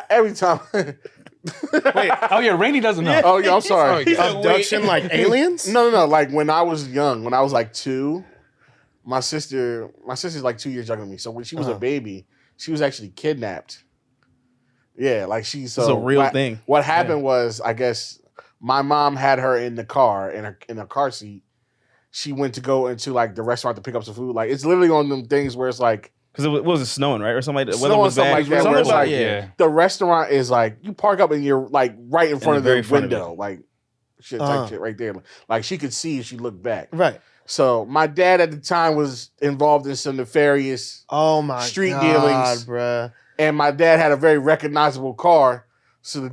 Every time. Wait. Oh yeah, Rainey doesn't know. Oh yeah, I'm sorry. Abduction like aliens? No. Like when I was young, when I was like 2, my sister's like 2 years younger than me. So when she was a baby, she was actually kidnapped. Yeah, like It's a real thing. What happened was, I guess my mom had her in the car in her car seat. She went to go into like the restaurant to pick up some food. Like it's literally on them things where it's like Because it wasn't snowing, right? Or something like that. Snowing, Weather was something bad. like that, Something where it's about- like- yeah. the restaurant is like you park up and you're like right in front of the very front of window, like shit type shit right there. Like she could see if she looked back. Right. So my dad at the time was involved in some nefarious Oh my street god, dealings. bruh. And my dad had a very recognizable car. So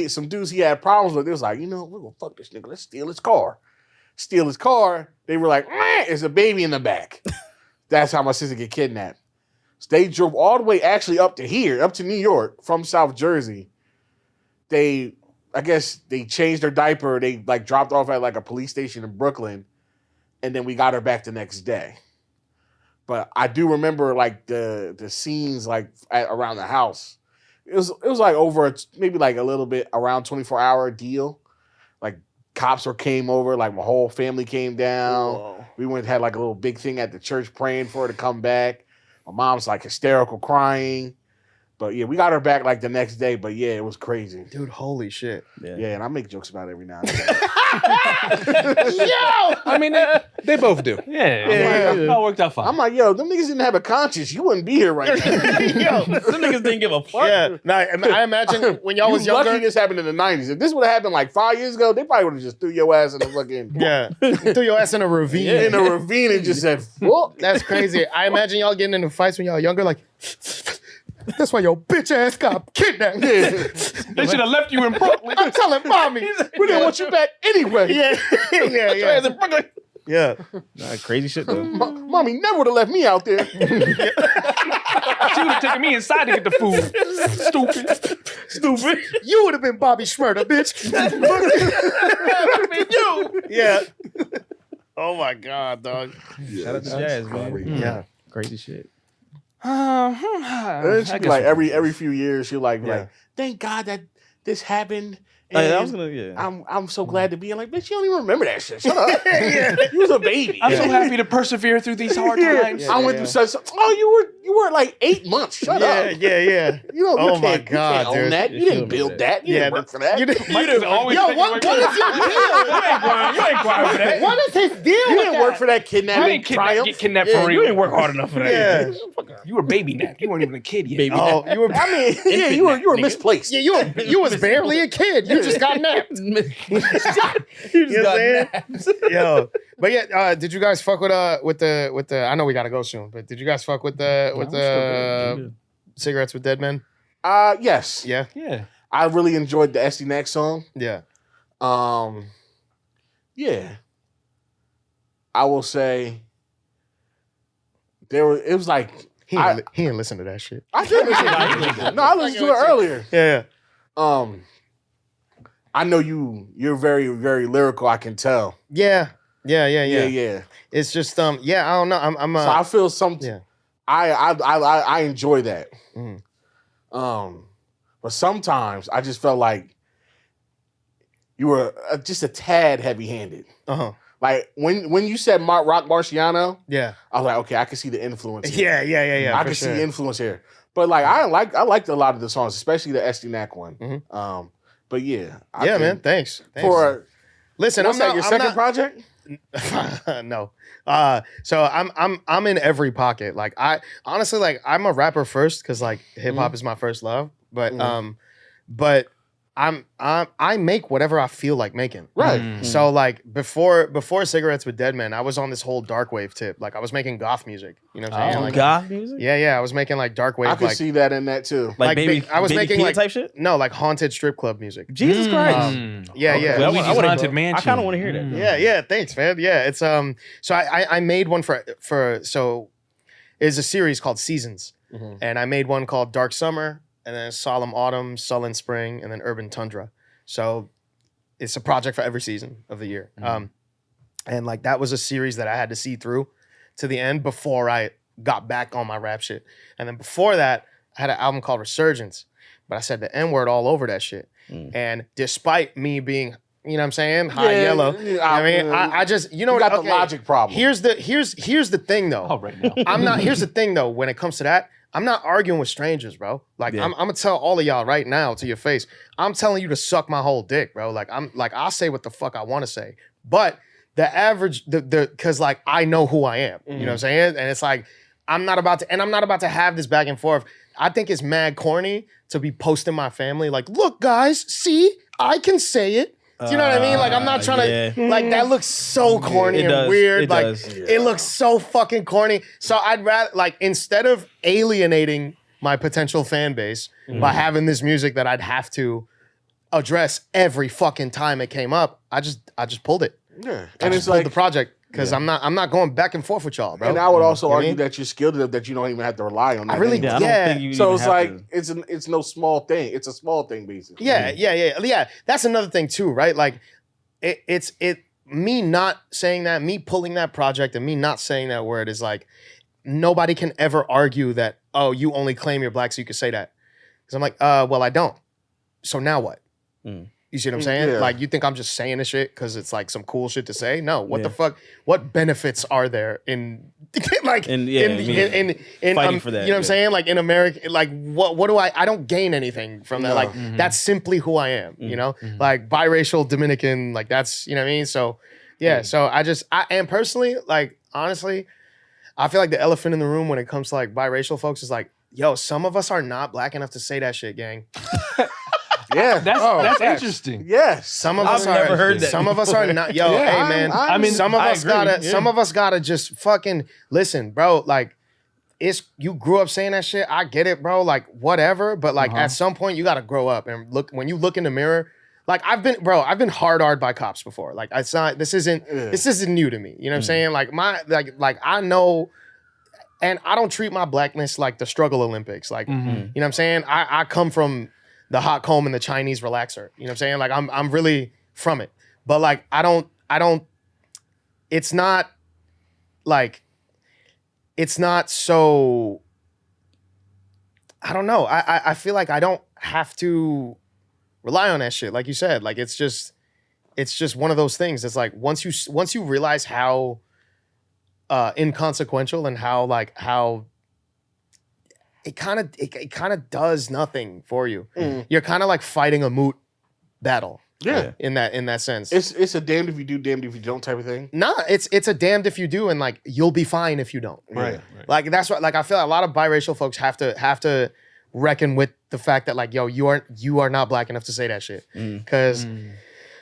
some dudes he had problems with, they was like, you know, we're gonna fuck this nigga. Let's steal his car. Steal his car. They were like, there's a baby in the back. That's how my sister get kidnapped. So they drove all the way actually up to New York from South Jersey. I guess they changed her diaper. They like dropped off at like a police station in Brooklyn. And then we got her back the next day. But I do remember like the scenes like around the house. It was like over maybe like a little bit around 24-hour deal. Like cops came over, like my whole family came down. Whoa. We had like a little big thing at the church praying for her to come back. My mom's like hysterical crying. But yeah, we got her back like the next day. But yeah, it was crazy. Dude, holy shit. Yeah, and I make jokes about it every now and then. Yo! I mean, they both do. Yeah, Yeah. That worked out fine. I'm like, yo, them niggas didn't have a conscience. You wouldn't be here right now. Yo. Some niggas didn't give a fuck. Yeah. No, I imagine when y'all was lucky younger. this happened in the 90s. If this would have happened like 5 years ago, they probably would have just threw your ass in the fucking Yeah. Threw your ass in a ravine. in a ravine and just said, fuck. That's crazy. I imagine y'all getting into fights when y'all younger, like, that's why your bitch ass got kidnapped. Yeah. They should have left you in Brooklyn. I'm telling mommy. We didn't want you back anyway. Yeah. Yeah. Nah, crazy shit though. Mommy never would have left me out there. She would have taken me inside to get the food. Stupid. You would have been Bobby Schmurda, bitch. You. Yeah. Oh my God, dog. Shout out to Jazz, man. Yeah. Crazy shit. And then she'd be like every few years, she'll like, Yeah. like, thank God that this happened. I was gonna, I'm so glad to be like, bitch, you don't even remember that shit. Shut up. You was a baby. I'm so happy to persevere through these hard times. I went through such. Oh, you were like 8 months. Shut up. Yeah. You know, Oh you my can't, God, you can't own dude. that. You You didn't build that. You Yeah, didn't work for that. You You didn't always Yo, think what you is your deal? You ain't going for that. What is his deal? didn't work for that I kidnapping didn't triumph. get kidnapped Yeah, for you real. didn't work hard enough for that. Yeah. You were baby napped. You weren't even a kid yet. Baby. Oh, you were. I mean, yeah, you were misplaced. Yeah, you was barely a kid. You just got napped. You just You know got what I'm napped. saying? Yo, but yeah, did you guys fuck with the? I know we gotta go soon, but did you guys fuck with the cigarettes with dead men? Yes. Yeah, Yeah. I really enjoyed the Estie next song. yeah. Yeah. I will say it was like He didn't listen to that shit. I did listen to it. No, I listened to it earlier. Yeah. I know you're very, very lyrical, I can tell. Yeah. Yeah. It's just I don't know. I'm So I feel something. yeah. I enjoy that. Mhm. But sometimes I just felt like you were just a tad heavy-handed. Uh-huh. Like when you said Rock Marciano, Yeah. I was like, okay, I can see the influence here. Yeah. I for can sure. see influence here. But like I liked a lot of the songs, especially the Estie Nack one. Mhm. But yeah. I Yeah, think man. Thanks. Listen, Listen, what's that, your second project? No. So I'm in every pocket. Like I honestly like I'm a rapper first because like hip hop is my first love. But but I make whatever I feel like making. Right. So like before Cigarettes with Dead Men, I was on this whole dark wave tip. Like I was making goth music. You know what I'm saying? Like, goth music? yeah. I was making like dark wave. I can like see that in that too. Like Like, baby, I was baby making, Keita like- type shit? no like haunted strip club music. Jesus Christ. Yeah. Well, Luigi's I wanna- Haunted Mansion. I kind of want to hear that. Yeah. Thanks, man. Yeah, it's So I made one for so it's a series called Seasons, and I made one called Dark Summer, and then Solemn Autumn, Sullen Spring, and then Urban Tundra. So it's a project for every season of the year, and like that was a series that I had to see through to the end before I got back on my rap shit. And then before that, I had an album called Resurgence, but I said the N word all over that shit. And despite me being, you know what I'm saying, high yellow, you know what I mean, I just, you know You what, got the logic problem. Here's the thing though. Oh, right now. Here's the thing though, when it comes to that, I'm not arguing with strangers, bro. Like I'm gonna tell all of y'all right now to your face, I'm telling you to suck my whole dick, bro. Like I'll say what the fuck I want to say. But the average, cause like I know who I am. You know what I'm saying? And it's like, I'm not about to have this back and forth. I think it's mad corny to be posting my family like, look guys, see, I can say it. Do you know what I mean? Like I'm not trying to like that looks so corny It and does. weird. It like does. it looks so fucking corny. So I'd rather like instead of alienating my potential fan base by having this music that I'd have to address every fucking time it came up. I just pulled it. Yeah, And it's like the project because I'm not going back and forth with y'all, bro. And I would also You know what I argue mean? that you're skilled enough that you don't even have to rely on that. I really anyway. I don't think you So even it's have like to- it's no small thing. It's a small thing basically. Yeah. That's another thing too, right? Like it's me not saying that, me pulling that project and me not saying that word is like nobody can ever argue that, oh, you only claim you're black so you can say that. Because I'm like, well, I don't. So now what? You see what I'm saying? Yeah. Like, you think I'm just saying this shit because it's like some cool shit to say? No. What the fuck? What benefits are there in like in fighting for that? You know what I'm saying? Like in America, like what do I don't gain anything from that. No. Like that's simply who I am. You know, like biracial Dominican. Like that's you know what I mean. So yeah. So I am personally like honestly, I feel like the elephant in the room when it comes to like biracial folks is like, yo, some of us are not black enough to say that shit, gang. Yeah, That's interesting. Yes. Some of I've us are. never heard that Some of us are not. Yo, Yeah, hey man. I mean, some of I us agree, gotta. yeah. Some of us gotta just fucking listen, bro. Like, it's you grew up saying that shit. I get it, bro. Like, whatever. But like, at some point, you gotta grow up and look. When you look in the mirror, like I've been hard-arred by cops before. Like, it's not. This isn't new to me. You know what I'm saying? Like like I know. And I don't treat my blackness like the struggle Olympics. Like, you know what I'm saying? I come from the hot comb and the Chinese relaxer. You know what I'm saying? Like I'm really from it. But like I don't it's not like it's not so I don't know. I feel like I don't have to rely on that shit. Like you said. Like it's just one of those things. It's like once you realize how inconsequential and how it kind of does nothing for you. You're kind of like fighting a moot battle. Yeah. In that sense. It's a damned if you do, damned if you don't type of thing. Nah, it's a damned if you do, and like you'll be fine if you don't. Right. Like that's what like I feel like a lot of biracial folks have to reckon with the fact that like yo you are not black enough to say that shit because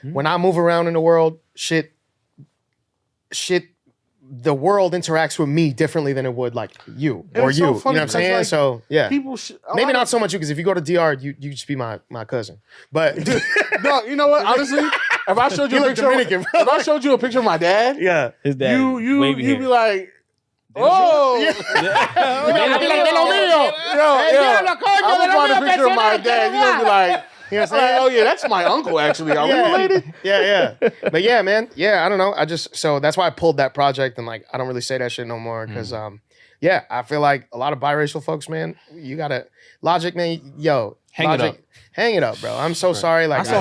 when I move around in the world, shit. The world interacts with me differently than it would like you And or it's you. so You know funny what I'm saying? because, like, So yeah, People maybe not so much you because if you go to DR, you just be my cousin. But No, you know what? Honestly, if I showed you You a look picture, Dominican, bro. if I showed you a picture of my dad, yeah, His dad. you'd be like, oh, I'd be like, "De lo mío." yo, I would find a picture of my dad. You're gonna be like, You know what I'm saying? oh yeah, that's my uncle. Actually, are we related? Yeah. But yeah, man. Yeah, I don't know. So that's why I pulled that project and like I don't really say that shit no more because yeah, I feel like a lot of biracial folks, man, you gotta Logic, man. Yo, Hang it up. Hang it up, bro. I'm so sorry. Like That's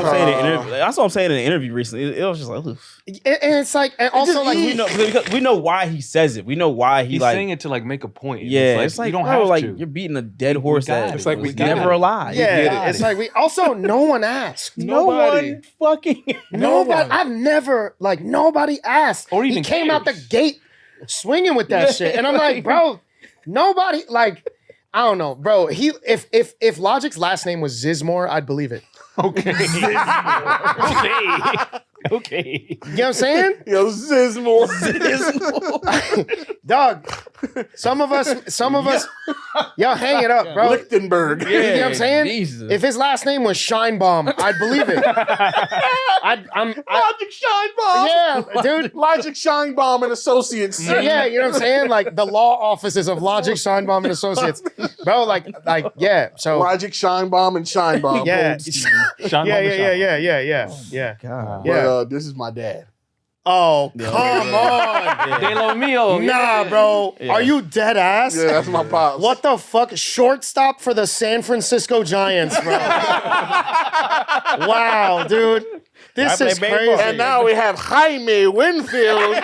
what I'm saying in an interview recently. It was just like, oof. and it's like, and also like we know why he says it. We know why He's like saying it to like make a point. yeah. It's like you don't bro, have like to. you're beating a dead horse got that it. It's like we was got never it. alive. yeah, it's like we also no one asked. No Nobody. one fucking Nobody. I've never like nobody asked. Or even he came out the cares. gate swinging with that shit, and I'm like, bro, nobody like. I don't know, bro. If Logic's last name was Zizmore, I'd believe it. Okay. Okay. You know what I'm saying? Yo, Zizmore. Dog. Some of us, y'all hang it up, bro. Lichtenberg. You know what I'm saying? Jesus. If his last name was Scheinbaum, I'd believe it. Logic Scheinbaum. Yeah, dude. Logic Scheinbaum and Associates. Yeah, you know what I'm saying? Like the law offices of Logic, Scheinbaum, and Associates. Bro, like, yeah. So, Logic Scheinbaum and Scheinbaum. yeah. Sean Yeah. God. Yeah. But this is my dad. Oh, come on. De lo mio. Nah, bro. Yeah. Are you dead ass? Yeah, that's my pops. What the fuck? Shortstop for the San Francisco Giants, bro. Wow, dude. This I is play crazy. baseball. And now we have Jaime Winfield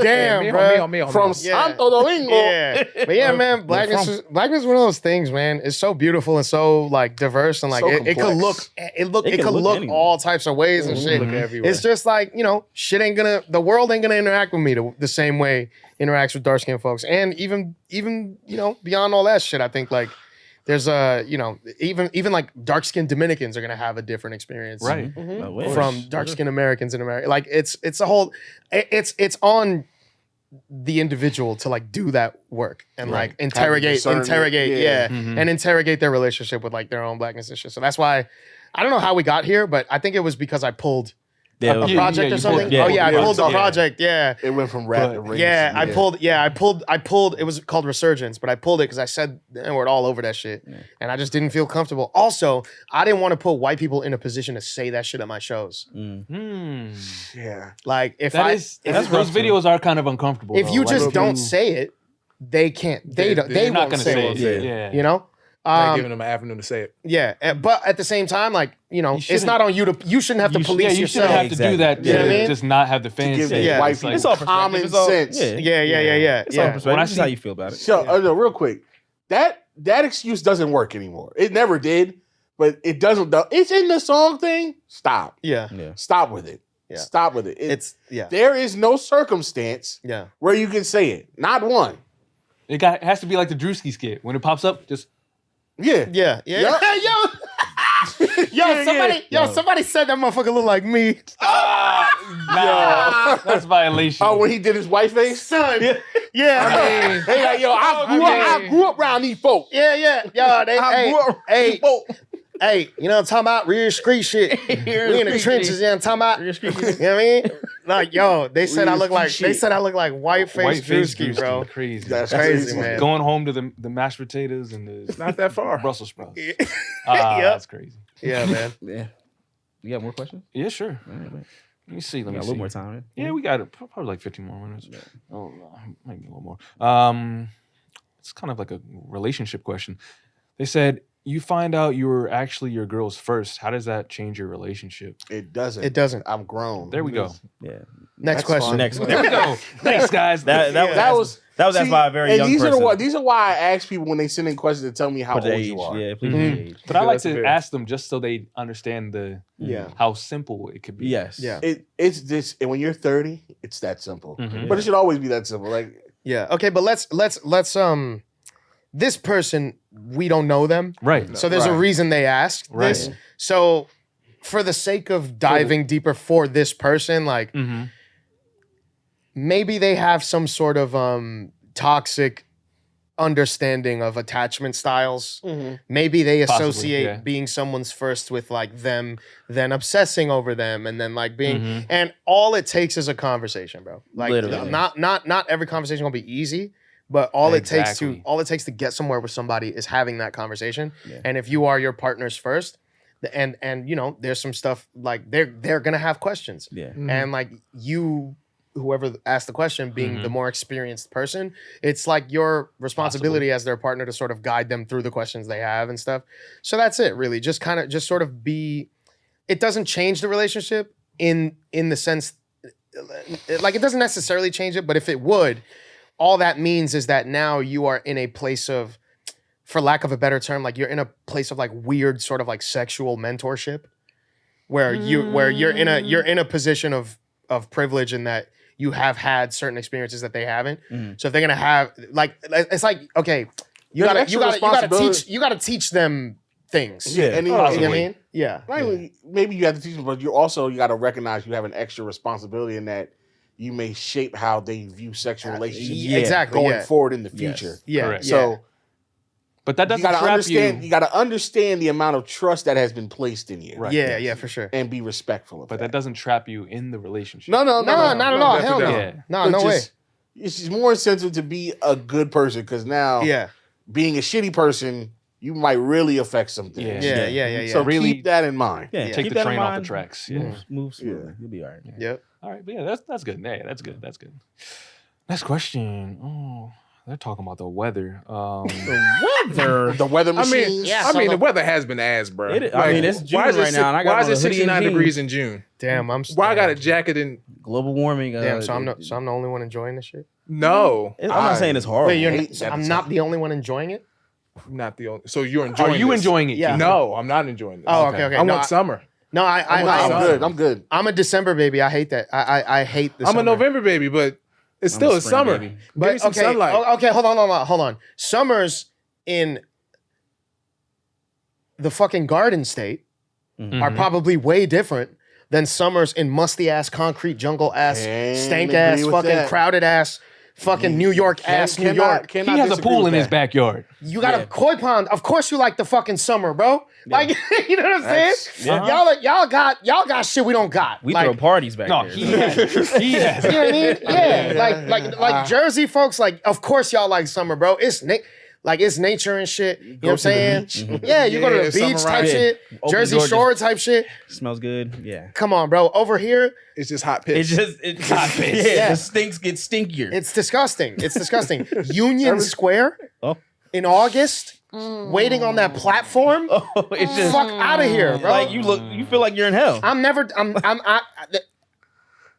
Damn, bro. from Yeah. Santo Domingo. Yeah, but yeah, man, blackness is one of those things, man. It's so beautiful and so like diverse and like So it could look, complex. it could look anywhere. all types of ways and shit. Look everywhere. It's just like the world ain't gonna interact with me the same way it interacts with dark skinned folks, and even beyond all that shit, I think like there's even like dark skinned Dominicans are gonna have a different experience, Right. No way. from dark skinned Americans in America. Like it's a whole, it's on the individual to like do that work and Right. like interrogate, discernment, yeah. and interrogate their relationship with like their own blackness and shit. So that's why I don't know how we got here, but I think it was because I pulled a project or something. you I pulled pulled the something. project. Yeah. It went from rap to race. I pulled. It was called Resurgence, but I pulled it because I said the N-word all over that shit, and I just didn't feel comfortable. Also, I didn't want to put white people in a position to say that shit at my shows. Yeah. Like if Those videos are kind of uncomfortable. if though. you Like, just if don't you- say it, they can't. They They're won't not gonna say it. it. Yeah. You know. Like giving them an avenue to say it. Yeah, but at the same time, like it's shouldn't- not on you to. You shouldn't have to police you yourself. shouldn't have to do that. You know what I to mean? Just not have the fans give say Yeah. white It's like- people It's all perspective. common It's all- sense. Yeah. Yeah. It's all perspective. When I This is see- how you feel about it. So, no, real quick, that excuse doesn't work anymore. It never did, but it doesn't. It's in the song thing. Stop. Yeah. Stop with it. Yeah. Stop with it. It's yeah. There is no circumstance Yeah. where you can say it. Not one. It has to be like the Drewski skit. When it pops up, just Yeah. Yeah. Yup. Somebody said that motherfucker look like me. nah, that's violation. Oh, when he did his white face? Son. Yeah. I mean, hey, like, yo, I grew up around these folks. Yeah. Yo, they hey, you know what I'm talking about? Real street shit. We in the trenches, you know what I'm talking about? You know what I mean? Like, yo, they said I look like white face Drewski, bro. Crazy. That's Crazy, man. Going home to the mashed potatoes and the Not that far. Brussels sprouts. Yep. That's crazy. Yeah, man. Yeah. You got more questions? Yeah, sure. All right, man. Let me see. We got a little more time. Right? Yeah, we got probably like 15 more minutes. Oh, maybe a little more. It's kind of like a relationship question. They said, you find out you were actually your girl's first. How does that change your relationship? It doesn't. It doesn't. I'm grown. There we go. Yeah. Next That's question. fine. Next one. There we go. Thanks, guys. That was asked by a very and young these person. These are why I ask people when they send in questions to tell me how Put old the age. you are. Yeah, please put the age. But I like That's to fair. ask them just so they understand Yeah. how simple it could be. Yes. Yeah. It's this, and when you're 30, it's that simple. Mhm. But it should always be that simple. Like, Yeah. Okay, but let's this person, we don't know them. Right. So there's a Right. reason they asked Right. this. So for the sake of diving deeper for this person, like Mm-hmm. maybe they have some sort of toxic understanding of attachment styles. Maybe they Possibly, associate yeah. being someone's first with like them, then obsessing over them, and then like being Mhm. and all it takes is a conversation, bro. Like Literally. not every conversation gonna be easy, but all it Exactly. takes to get somewhere with somebody is having that conversation. Yeah. And if you are your partner's first, and there's some stuff like they're gonna have questions. Yeah. And like whoever asked the question being the more experienced person, it's like your responsibility as their partner to sort of guide them through the questions they have and stuff. So that's it, really. Just sort of be. It doesn't change the relationship in the sense, like it doesn't necessarily change it, but if it would, all that means is that now you are in a place of, for lack of a better term, like you're in a place of like weird sort of like sexual mentorship, where you're in a position of privilege in that you have had certain experiences that they haven't. So if they're gonna have it's like, okay, you There's gotta teach them things. yeah, and You know what I possibly. mean? Yeah. Right, maybe you have to teach them, but you got to recognize you have an extra responsibility in that you may shape how they view sexual relationships Yeah. Exactly. going Yeah. forward in the future. Yeah. Correct. Yeah. So But that you doesn't got to trap understand. you. You got to understand the amount of trust that has been placed in you, Right. Yeah, yeah, for sure. and be respectful of But that doesn't trap you in the relationship. No, No, not at all. Hell no. Yeah. No, no way. It's just more incentive to be a good person because now, Yeah. being a shitty person, you might really affect some things. Yeah. Yeah. So Really- keep that in mind. Yeah. Take keep the that in train off the mind. tracks. Yeah. Move smoothly. You'll be all right. Yep. All right, but yeah, that's good. Yeah, that's good. That's good. Next question. Oh, they're talking about the weather. The weather I machines. mean, the weather has been ass, bro. It is- I mean, it's June right now, and I got why is on it a hoodie and 69 jeans. degrees in June? Damn, Why I got a jacket in? Global warming. Damn, so I'm the only one enjoying this shit. No, I'm not saying it's horrible. Wait, hate that I'm it's not the only one enjoying it? not the only. So you're enjoying? Are you this? enjoying it? Yeah. Keith? No, I'm not enjoying this. Oh, okay. I No, want summer. No, I'm good. I'm a December baby. I hate that. I hate the I'm summer. a November baby, but it's I'm still a a spring summer. baby. Give me But some okay, sunlight. okay, hold on. Summers in the fucking Garden State are probably way different than summers in musty ass, concrete jungle ass, Can't stank agree ass, with fucking that. crowded ass, fucking New York ass New York. He has a pool in his backyard. You got a koi pond. Of course you like the fucking summer, bro. Like, you know what I'm saying? Y'all got shit we don't got. We like, throw parties back there. He has. you know what I mean? Yeah. Like Jersey folks, like, of course y'all like summer, bro. It's nature and shit. You know what I'm saying? Yeah, you go to the beach type shit. Jersey Shore type shit. Smells good. Yeah. Come on, bro. Over here, It's just hot piss. It's hot piss. Yeah, the stinks get stinkier. it's disgusting. It's disgusting. Union Square in August, waiting on that platform. It's just Fuck out of here, bro. like you feel like you're in hell.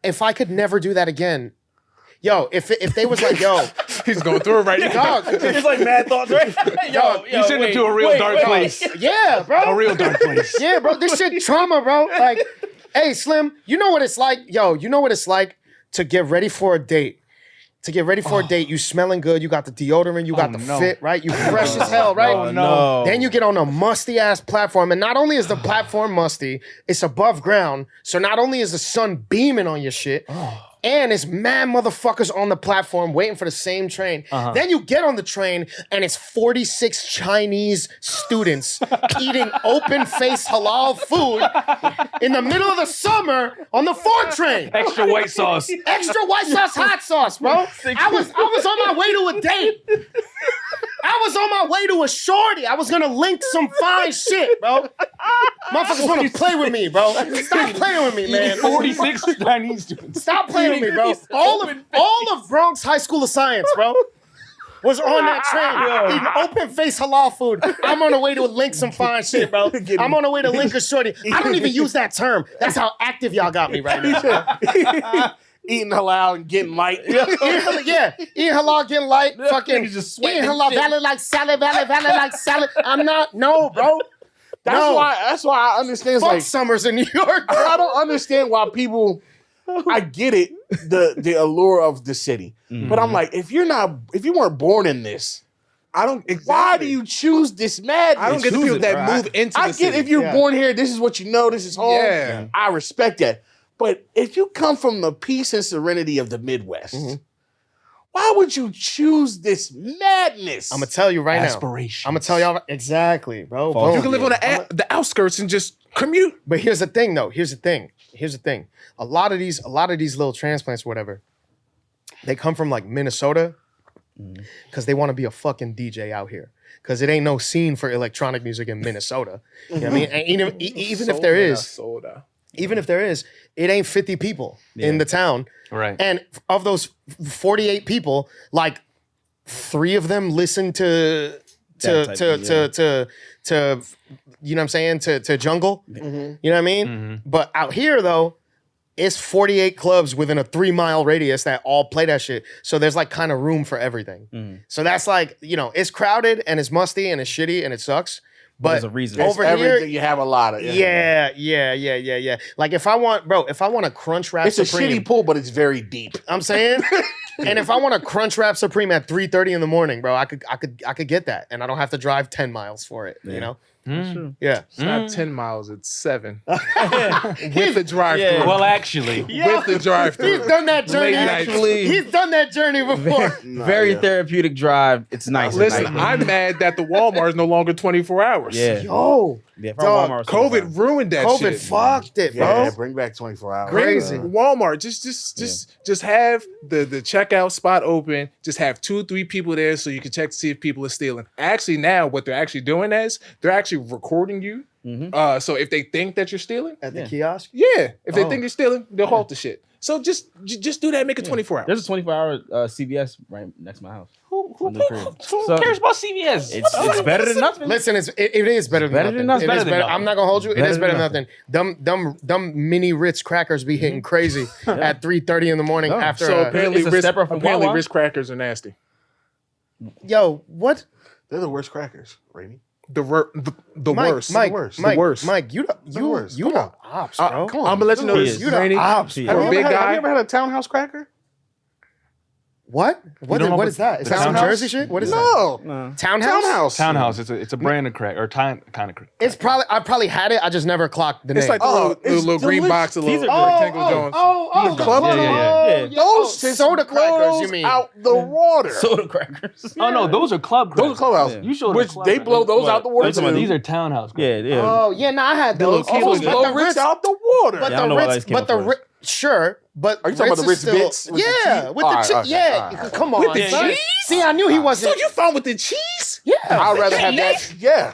If I could never do that again, yo, if they was like, yo, He's going through it right now. dog, It's like mad thoughts, right? yo, You sent him to a real dark place. yeah, bro, A real dark place. yeah, bro, this shit trauma, bro. Like, hey, Slim, you know what it's like, yo, you know what it's like to get ready for a date. To get ready for a date, you smelling good, you got the deodorant, you got the fit, right? You fresh as hell, right? Oh, no. Then you get on a musty ass platform, and not only is the platform musty, it's above ground. So not only is the sun beaming on your shit, and it's mad motherfuckers on the platform waiting for the same train. Then you get on the train, and it's 46 Chinese students eating open-face halal food in the middle of the summer on the 4 train. Extra white sauce. Extra white sauce, hot sauce, bro. I was on my way to a date. I was on my way to a shorty. I was gonna link some fine shit, bro. Motherfuckers wanna play with me, bro. Stop playing with me, man. 46 Chinese students. Stop playing with me, bro. All of Bronx High School of Science, bro, was on that train eating open face halal food. I'm on the way to link some fine shit, bro. I'm on the way to link a shorty. I don't even use that term. That's how active y'all got me right now. Eating halal and getting light. Eating halal, getting light, fucking just eating sweating halal, shit. valid like salad, valid like salad. I'm not, no, bro. That's why I understand. Fuck Like, summers in New York. I don't understand why people. I get it, the allure of the city, but I'm like, if you weren't born in this, I don't. why do you choose this madness? I don't get the people that move into I the get city. if you're born here, this is what you know, this is home. Yeah. I respect that. But if you come from the peace and serenity of the Midwest, why would you choose this madness? I'm gonna tell you right Aspiration. now. I'm gonna tell y'all exactly, bro. False. You can live on the outskirts and just commute. But here's the thing, though. Here's the thing. A lot of these little transplants, or whatever, they come from like Minnesota because they want to be a fucking DJ out here. Because it ain't no scene for electronic music in Minnesota. You know what I mean? And even if there is, it ain't 50 people in the town. Right. And of those 48 people, like 3 of them listen to you know what I'm saying, to jungle. You know what I mean? But out here though, it's 48 clubs within a 3-mile radius that all play that shit. So there's like kind of room for everything. So that's like, you know, it's crowded and it's musty and it's shitty and it sucks. But There's a reason. over everything here, you have a lot of. yeah. Like if I want a Crunch Wrap It's Supreme, a shitty pool, but it's very deep. I'm saying, and if I want a Crunch Wrap Supreme at 3:30 in the morning, bro, I could get that, and I don't have to drive 10 miles for it. You know? Yeah. It's not 10 miles, it's 7. With the drive-through. Yeah. Well, actually, With the drive-through. He's done that journey. Late night. Actually, He's done that journey before. very therapeutic drive. It's nice. at Listen, night. I'm mad that the Walmart is no longer 24 hours. Yeah. Yo, Yeah, if dog, Walmart was COVID ruined that COVID shit. fucked it, bro. Yeah, bring back 24 hours. Crazy. Walmart, just have the checkout spot open. Just have 2-3 people there so you can check to see if people are stealing. Actually, now what they're actually doing is they're actually recording you. So if they think that you're stealing, At the kiosk? if they think you're stealing, they'll halt the shit. So just do that. Make it 24 hours. There's a 24-hour CVS right next to my house. who Under the crib. So- cares about CVS? It's better than nothing. Listen, it is better than nothing. It is better. I'm not gonna hold you. It is better than nothing. Dumb mini Ritz crackers be hitting crazy at 3:30 in the morning after. So apparently, It's a step up from Wawa. Ritz crackers are nasty. Yo, what? They're the worst crackers, Rainey. The Mike, worst. Mike, The worst. Mike, The worst. Mike, you worst. the Come on. ops, bro. Come on. I'm gonna let you know He this. is. You the Rainey, ops, He is. for a big Have guy. you ever had a townhouse cracker? What? don't know What is that? Is the that some townhouse? Jersey shit? What is that? No. Townhouse? Townhouse. It's a brand of crack or kind of crack. It's probably I probably had it. I just never clocked the name. It's like the it's little green delicious. box, the little These are rectangle Jones. the club club. Jones? Yeah. Those soda crackers. You mean? out the water? Soda crackers. Oh no, those are club cracks. Those are clubhouse. Yeah. You showed Which they blow those out the water These too. are townhouse cracks. Yeah, yeah. Oh yeah, no, I had The little those. kids Those with blow Ritz out the water. But Yeah, I don't know why these came up first. Sure, but Are you talking about the Ritz Ritz is bits still- with the Yeah, cheese? with the All right, cheese. okay, Yeah, all right. come on. With the son. cheese? See, I knew he wasn't. So you found with the cheese? Yeah, I'd rather have that. Yeah.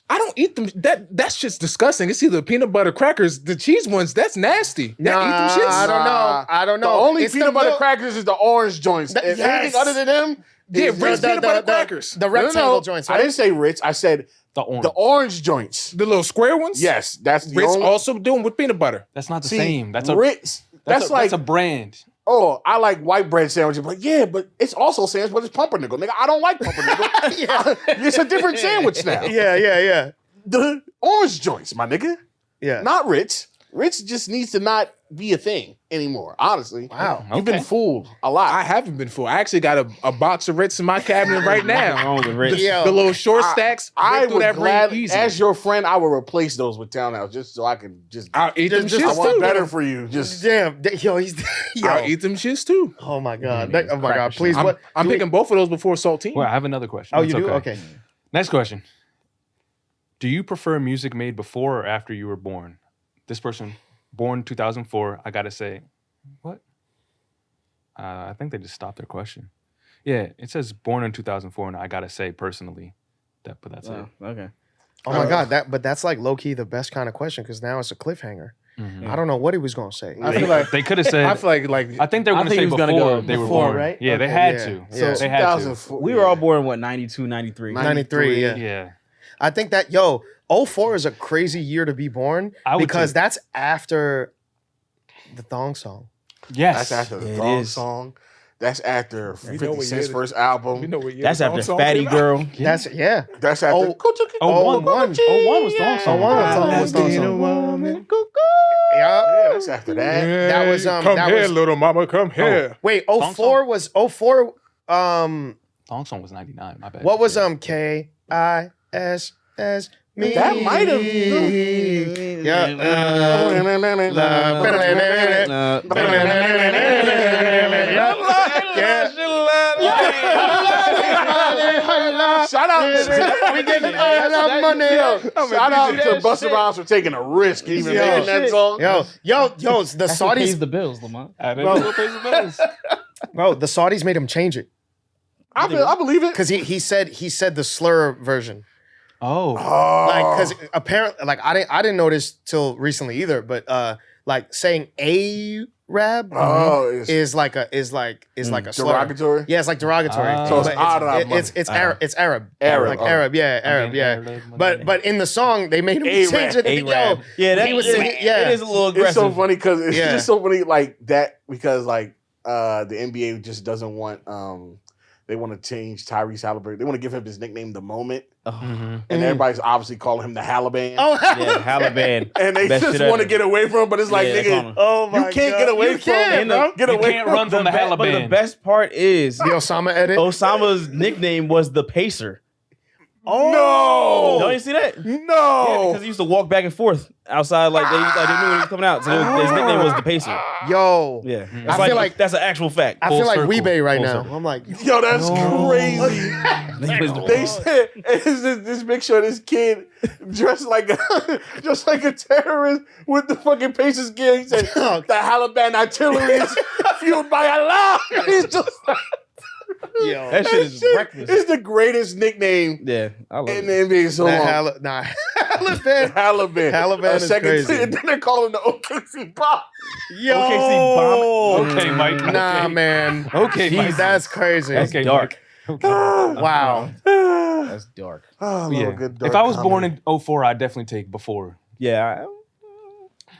I don't eat them. That's just disgusting. It's either peanut butter crackers, the cheese ones. That's nasty. Nah, Eat them shits? I don't know. I don't know. The only It's peanut the butter milk- crackers is the orange joints. That- If yes. anything other than them, Yeah, is Ritz peanut butter crackers. The rectangle joints. I Right? didn't say Ritz. I said The orange. the orange joints. The little square ones? Yes, that's the Ritz only. also do them with peanut butter. That's not the See, same. That's a Ritz. That's like that's a brand. oh, I like white bread sandwiches. But yeah, but it's also sandwich, but it's pumpernickel. Nigga, I don't like pumpernickel. Yeah. It's a different sandwich now. Yeah. The orange joints, my nigga. Yeah. Not Ritz. Ritz just needs to not be a thing anymore, honestly. Wow. You've been fooled a lot. I haven't been full. I actually got a box of Ritz in my cabinet right now. Wrong with Ritz. Yeah. The little short stacks. I break through would that glad, easy. as your friend, I will replace those with Townhouse just so I can just. I'll eat them Just- I shits want too. better for you. Just Damn. Yo, he's. I'll Yo. eat them shits too. Oh my god. Mm, Oh my god. crackers. Please. I'm, What? I'm picking both of those before saltine. Well, I have another question. Oh, It's you do? Okay. Next question. Do you prefer music made before or after you were born? This person, born 2004, I gotta say, what? I think they just stopped their question. Yeah, it says born in 2004, and I gotta say personally, but that's it. Okay. Oh my god. But that's like low key the best kind of question because now it's a cliffhanger. Mhm. I don't know what he was gonna say. I feel like They could have said. I feel like I think they were I gonna think say he was gonna before go they were before, born, right? Yeah, they Okay, had yeah. to. Yeah. They had to. 2004. We were all born, what, 92, 93? 93, yeah. Yeah. I think that 04 is a crazy year to be born I would because say- that's after the thong song. Yes. That's after the Yeah, it thong is. song. That's after We know 50 what Cent's year first you album. know what year That's the after song Fatty came out? Girl. That's yeah. That's after. Oh, 01 01. 01 was thong song. 01 was thong Being a song. woman. Yeah. Yeah, that's after that. That was, Come that here, was- little mama, come here. Wait, Thong 04 was 04. Thong song was 99. My bad. What was KISS me? That might have. Yeah. Shout out, We getting money. shout out to Busta Rhymes for taking a risk even Yo. making that song. Yo, the That's what pays Saudis, the bills, Lamont. I didn't know what pays the bills. bro, the Saudis made him change it I believe it. because he said the slur version. Oh. Like, because apparently, like I didn't notice till recently either, but like saying Arab is like a slur. derogatory. Yeah, it's like derogatory. Ah. So it's But Arab. it's Arab. It's Arab. Arab, Like oh. Arab. Yeah, Arab. Yeah. But in the song they made him change it. Yo, Yeah, that he was was singing- yeah. It is a little It's aggressive. so funny because it's Yeah. just so funny like that because like the NBA just doesn't want they want to change Tyrese Halliburton. They want to give him this nickname, The Moment, and everybody's obviously calling him the Haliban. Oh, Yeah, Haliban. And they Best just shit want to ever. get away from him, but it's like, Yeah, they call nigga, him. oh my you can't get away from can't, him. bro. Get You away can't from run from the But the Haliban. best part is The Osama edit. Osama's nickname was the Pacer. No! Don't you see that? Yeah, No! because he used to walk back and forth outside, like they knew when he was coming out. So his nickname was the Pacer. Yo, Yeah, I feel like- that's an actual fact. I feel Full like circle. Weebay right Full now. circle. I'm like, Yo, that's crazy. He was the They said this picture of this kid dressed like a terrorist with the fucking Pacers gear. He said the Taliban artillery is fueled by Allah. He's just like, yo, that shit is shit reckless. is the greatest nickname Yeah, I love in it. the NBA so long. Taliban. Taliban. Taliban is crazy. And then they're calling the OKC Bomb. Yo, OKC bomb. Okay, Mike. Nah, Okay. man. Okay, Mike. That's crazy. That's Okay, dark. Okay. Wow. That's dark. Oh, Yeah. good If I was born in 04, I'd definitely take before. Yeah,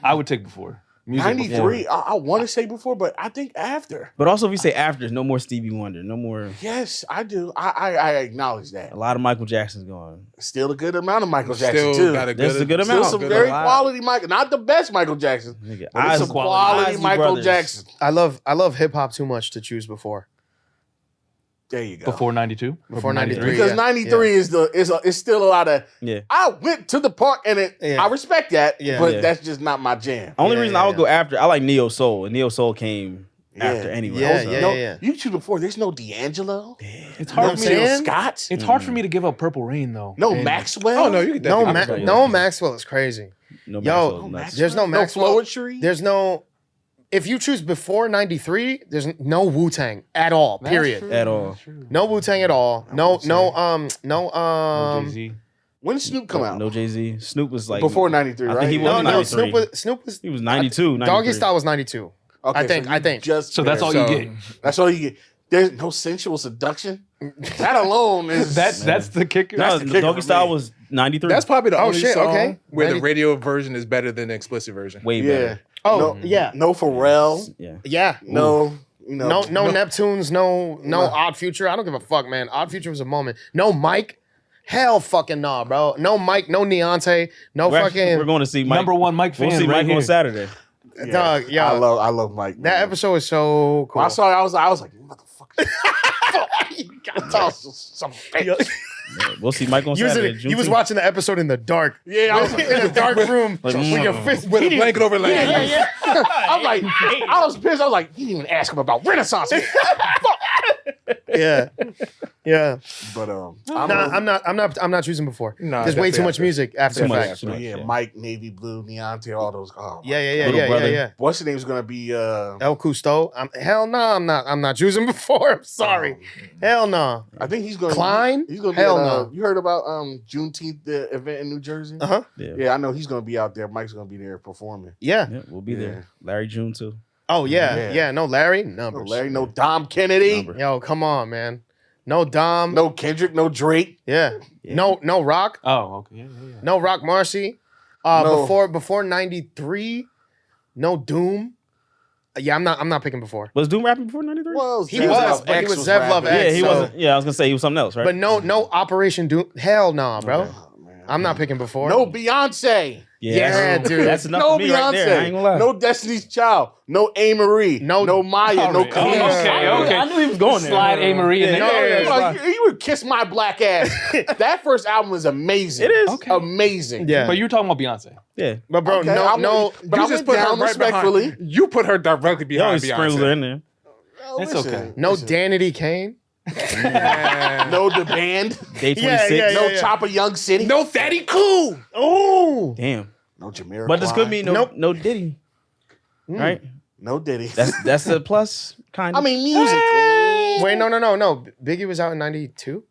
I would take before. Music 93, I want to say before, but I think after. but also if you say after, no more Stevie Wonder, no more. Yes, I do. I acknowledge that. A lot of Michael Jackson's going. Still a good amount of Michael Jackson, Still too. got a That's good, a good Still amount. some Good very amount. quality Michael. Not the best Michael Jackson, Nigga, but it's some Ozzy- quality Ozzy Michael Brothers. Jackson. I love hip hop too much to choose before. There you go. Before 92? Before 93. Because Yeah. 93 is still a lot of. Yeah. I went to the park and Yeah. I respect that, Yeah. but Yeah. that's just not my jam. Only Yeah, reason yeah, I would go after, I like Neo Soul, and Neo Soul came Yeah. after anyway. Yeah, so. yeah. You choose before. There's no D'Angelo. It's No hard, for me to, saying? Scott. it's hard for me to give up Purple Rain, though. No And Maxwell. Oh no, you can No, definitely. no Maxwell is crazy. No Yo, Maxwell, nuts. there's no Maxwell. Poetry. There's no. If you choose before 93, there's no Wu-Tang at all. That's Period. true, At that's all. true. No Wu-Tang at all. No Jay-Z. When did Snoop come out? No Jay-Z. Snoop was like Before 93, I right? think he no, was no. 93. Snoop was He was 92. Doggy 93. Style was 92. Okay, I think- you I think. Just So that's all So- you get. That's all you get. There's no sensual seduction. That alone is That's the kicker. No, the kicker Doggy for Style me. was 93. That's probably the Oh, only shit, song okay. where the 90 radio version is better than the explicit version. way yeah. better. Oh, No, yeah. No Pharrell. Yeah. Yeah. No. You know. No Neptunes, no Odd Future. I don't give a fuck, man. Odd Future was a moment. No Mike. Hell fucking nah, bro. No Mike, no Neonte, no We're fucking going to see Mike. Number one Mike fan We'll see right Mike here. on Saturday. Yeah. dog. Yo, I love Mike. that man. episode was so cool. When I saw it, I was like, motherfucker. Some bitch. Yeah, we'll see Mike on He was, Saturday. he was watching the episode in the dark. Yeah, I was in a dark room Like, with your fist With a blanket over like, I'm like, I was pissed. I was like, he didn't even ask him about Renaissance. Man. Yeah, yeah. But I'm not choosing before. Nah, There's way too definitely much after. music after the Too much. fact. Too much, yeah, yeah. Mike, Navy Blue, Neonte, all those. Oh, Yeah. Little brother. Yeah. What's the name's gonna be? El Cousteau. Hell no, I'm not choosing before. I'm sorry. Hell no. I think he's gonna. Klein? He's gonna be. Hell at, no. You heard about Juneteenth, the event in New Jersey? Uh huh. Yeah. Yeah, I know he's gonna be out there. Mike's gonna be there performing. Yeah. Yeah, we'll be Yeah. there. Larry June too. Oh yeah. Yeah. Yeah. No Larry. No Numbers. Larry, no Dom Kennedy, Number. Yo, come on, man. No Dom. no Kendrick, no Drake. Yeah. Yeah. No Rock. Oh, okay. Yeah. No Rock Marcy. No. Before 93, no Doom. Yeah, I'm not picking before. Was Doom rapping before 93? Well, He was, but he was Zev Love yeah, X. he so- wasn't. Yeah, I was gonna say he was something else, right? But no Operation Doom. Hell no, bro. Okay. I'm not picking before. No Beyonce. Yeah, that's- dude. That's enough No for me right there. I ain't gonna lie. Beyonce. No Destiny's Child. No A. Marie. No- No Maya. No Alright. Khalees. Okay. I knew he was going there. Slide A. Marie in Yeah, there. yeah, Like, you would kiss my black ass. That first album is amazing. It is. Okay. Amazing. Yeah. But you were talking about Beyonce. Yeah. But bro, Okay, but You I just went put her down right respectfully. behind. You put her directly He always behind sprinkles her Beyonce. in there. Oh, It's listen, okay. no listen. Danity Kane. No The Band. Day 26. Yeah, No yeah. Chopper Young City. No Fatty Cool. Oh. Damn. No Jamiroquai. But this could mean no, Nope. no Diddy. Right? No Diddy. That's a plus, kind I of. mean, musically. Wait, no. Biggie was out in 92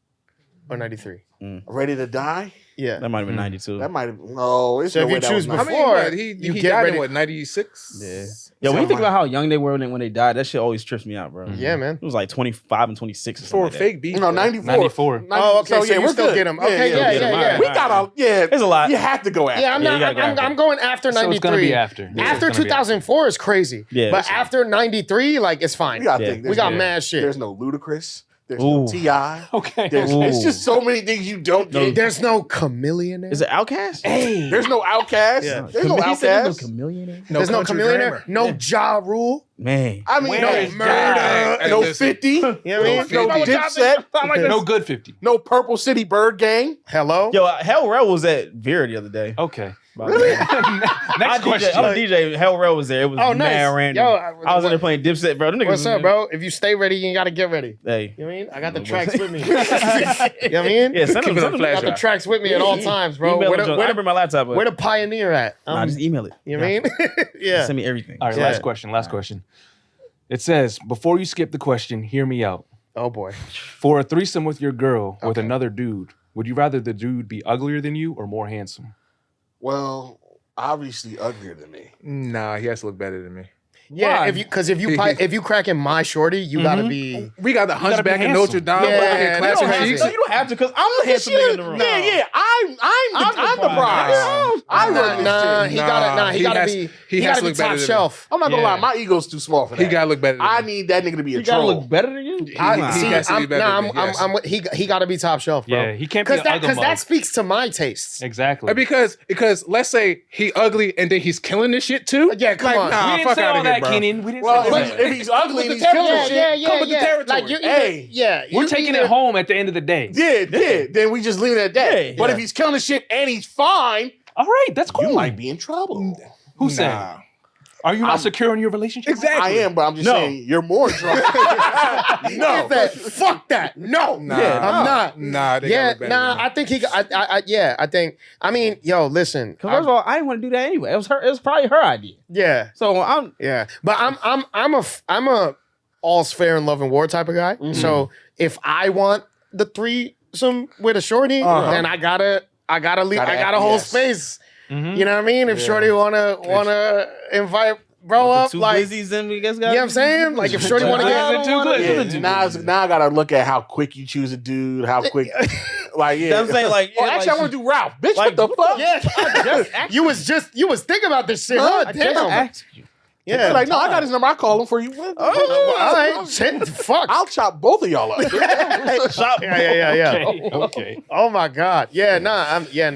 or 93. Ready to Die? Yeah. That might have been 92. That might have. No, it's So no if you way that choose was I not- mean, Before, what, you he get died ready- in what, 96? Yeah. Yeah, when you think about how young they were when they died, that shit always trips me out, bro. Yeah, man. It was like 25 and 26 or something For like that. fake beef. No, though. 94. 94. Oh, okay. So, you we're still good. get him. Okay, yeah. get him. All right. We got yeah. There's a lot. You have to go after. Yeah, I'm Yeah, not. you gotta go I'm, after. I'm going after So 93. it's gonna be after. After It's gonna be 2004 is crazy. Yeah, but that's after 93, like it's fine. You gotta Yeah. think. We there's got no- mad shit. There's no Ludacris. There's Ooh. no T.I. Okay. There's, Ooh. it's just so many things you don't get. There's no Chameleon. Is it Outkast? Hey. There's no Outcast. Yeah. There's no He said Outcast. no chameleon. There's no Country Chameleon. Grammar. No Ja Rule. Man. I mean, Where no is murder. God? No Listen. 50. You know what I mean? No Dipset. No good 50. No Purple City Bird Gang. Hello. Yo, Hell Rell was at Vera the other day. Okay. Really? Next question. I'm a DJ. Hell Rell was there. It was Oh, nice. mad random. Yo, I was in there playing Dipset, bro. Them niggas What's was- up, bro? If you stay ready, you gotta get ready. Hey. You know what I mean? I got the No, tracks but- with me. You know what I mean? Yeah, send Keep it on them. flash I got the drive. tracks with me at all times, bro. Where the, I where, bring my laptop. the, where the pioneer at? Nah, just email it. You know what I mean? Yeah. Send me everything. All right, Yeah. last question. It says, before you skip the question, hear me out. Oh boy. For a threesome with your girl with Okay. another dude, would you rather the dude be uglier than you or more handsome? Well, obviously uglier than me. Nah, he has to look better than me. Yeah, Why? if you cracking my shorty, you gotta be. We got the gotta be Hunchback of handsome. Notre Dame. Yeah, over here that's clapping crazy. cheeks. No, you don't have to, because I'm the handsome nigga in the room. Yeah. I'm the prize. Yeah. I run this Nah, shit. he gotta he has- be. he He has gotta to be look better top than shelf. I'm not gonna Yeah. lie, my ego's too small for that. He got to look better than I me. need that nigga to be a You gotta troll. look better than you. I, He see, has to be I'm, better nah, than I'm, me, I'm, he gotta be top shelf, bro. Yeah, he can't be Because an that ugly speaks to my tastes. Exactly. Because let's say he ugly and then he's killing this shit too. Yeah, come like, on. Nah, We didn't fuck say out all of here, that that, bro. Keenan. We didn't Well, say if that. he's, if he's ugly and he's Yeah, killing shit, come with the territory. Like you, Hey. We're taking it home at the end of the day. yeah, then we just leave it at that. Yeah. But Yeah. if he's killing shit and he's fine, All right, that's cool. you might be in trouble. Who said? Nah. Are you not secure in your relationship? Exactly. I am, but I'm just No. saying you're more in trouble. No. Fuck that. No. Nah. I'm not. Nah, they Yeah, got it better than I think he got, I mean, yo, listen. Because first of all, I didn't want to do that anyway. It was probably her idea. Yeah. So I'm Yeah, but I'm a all's fair in love and war type of guy. So if I want the threesome with a shorty, then I gotta leave. I gotta hold acquiesce. space. Mhm. You know what I mean? If shorty wanna invite bro up, two like, glizzies and we guys you know what I'm saying? Like if shorty wanna get, Now I gotta look at how quick you choose a dude, how quick, like You know what I'm saying? Like, Oh, yeah, actually, like, I want to do Ralph. Bitch, like, what the fuck? yeah, you was thinking about this shit, huh? I just Damn. asked you. Yeah. Like, no, I got his number. I call him for you. Oh, all right. Shit, fuck. I'll chop both of y'all up. Yeah. Okay. Oh my god. Yeah,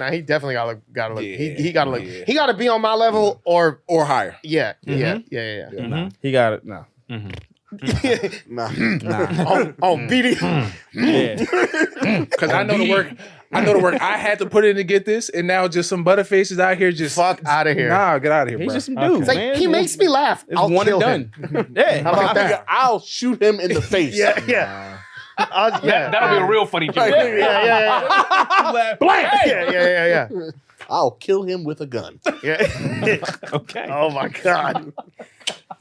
he definitely gotta look. He gotta look. He gotta be on my level or higher. yeah. Mm-hmm. Nah, he got it. No. Nah. Oh, BD. Yeah. Because I know the work. I had to put in to get this, and now just some butterfaces out here just Fuck outta here. Nah, get out of here, He's bro. just some dude, It's like man. he makes me laugh. It's I'll one kill and him. done. Yeah. How about that? I'll shoot him in the face. Yeah. That'll be a real funny joke. Yeah. Blank. Yeah. I'll kill him with a gun. Yeah. Okay. Oh my god.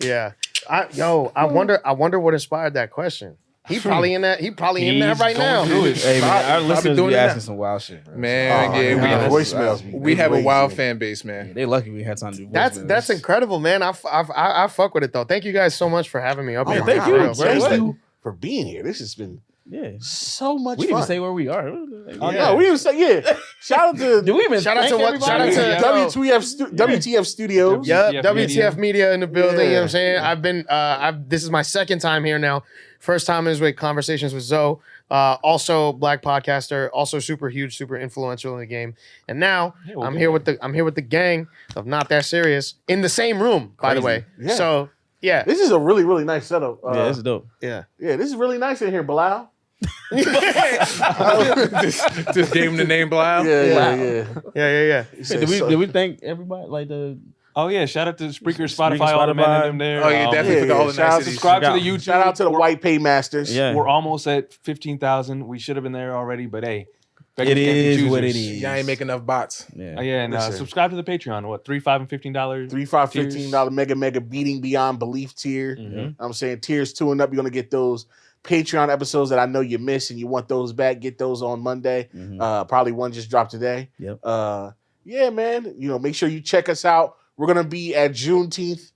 Yeah. I wonder what inspired that question. He probably in that. He probably in that right now. Hey, man, our listeners doing be it asking now. some wild shit, bro. Man, Oh, yeah, yeah, we, voicemails. we have a wild Crazy. fan base, man. They lucky we had time to do That's voicemails. incredible, man. I fuck with it though. Thank you guys so much for having me up here. thank For you. real, bro. Thank What? you for being here. This has been Yeah. so much We fun. didn't even say where we are. No, we didn't say, Shout out to Do we even Shout out to thank what? Shout out everybody? to WTF Studios. Yep, WTF WTF Media in the building. You know what I'm saying? Yeah. I've been. This is my second time here now. First time is with Conversations with Zoe. Also black podcaster. Also super huge, super influential in the game. And now Yeah, well, I'm good. here with the gang of Not That Serious in the same room. By the way. Yeah. So yeah. This is a really, really nice setup. Yeah, it's dope. Yeah. Yeah, this is really nice in here, Bilal. Just gave him the name Blau. Yeah. Yeah. Hey, did we thank everybody? Like the Oh yeah, shout out to Spreaker, Spreaker, Spotify, all the men in Spotify. them there. Oh, yeah, definitely forgot all the shout out niceties. Subscribe to the Shout YouTube. Shout out to the We're- White Paymasters. yeah. We're almost at 15,000. We should have been there already, but hey, It is what it is. Y'all ain't make enough bots. Yeah. Oh, yeah, and Listen. subscribe to the Patreon. What, $3, $5, and $15? $3, $5, $15 mega beating beyond belief tier. Mhm. I'm saying tiers 2 and up, you're gonna get those Patreon episodes that I know you missed and you want those back. Get those on Monday. Mhm. Probably one just dropped today. Yep. Yeah, man. Make sure you check us out. We're gonna be at Juneteenth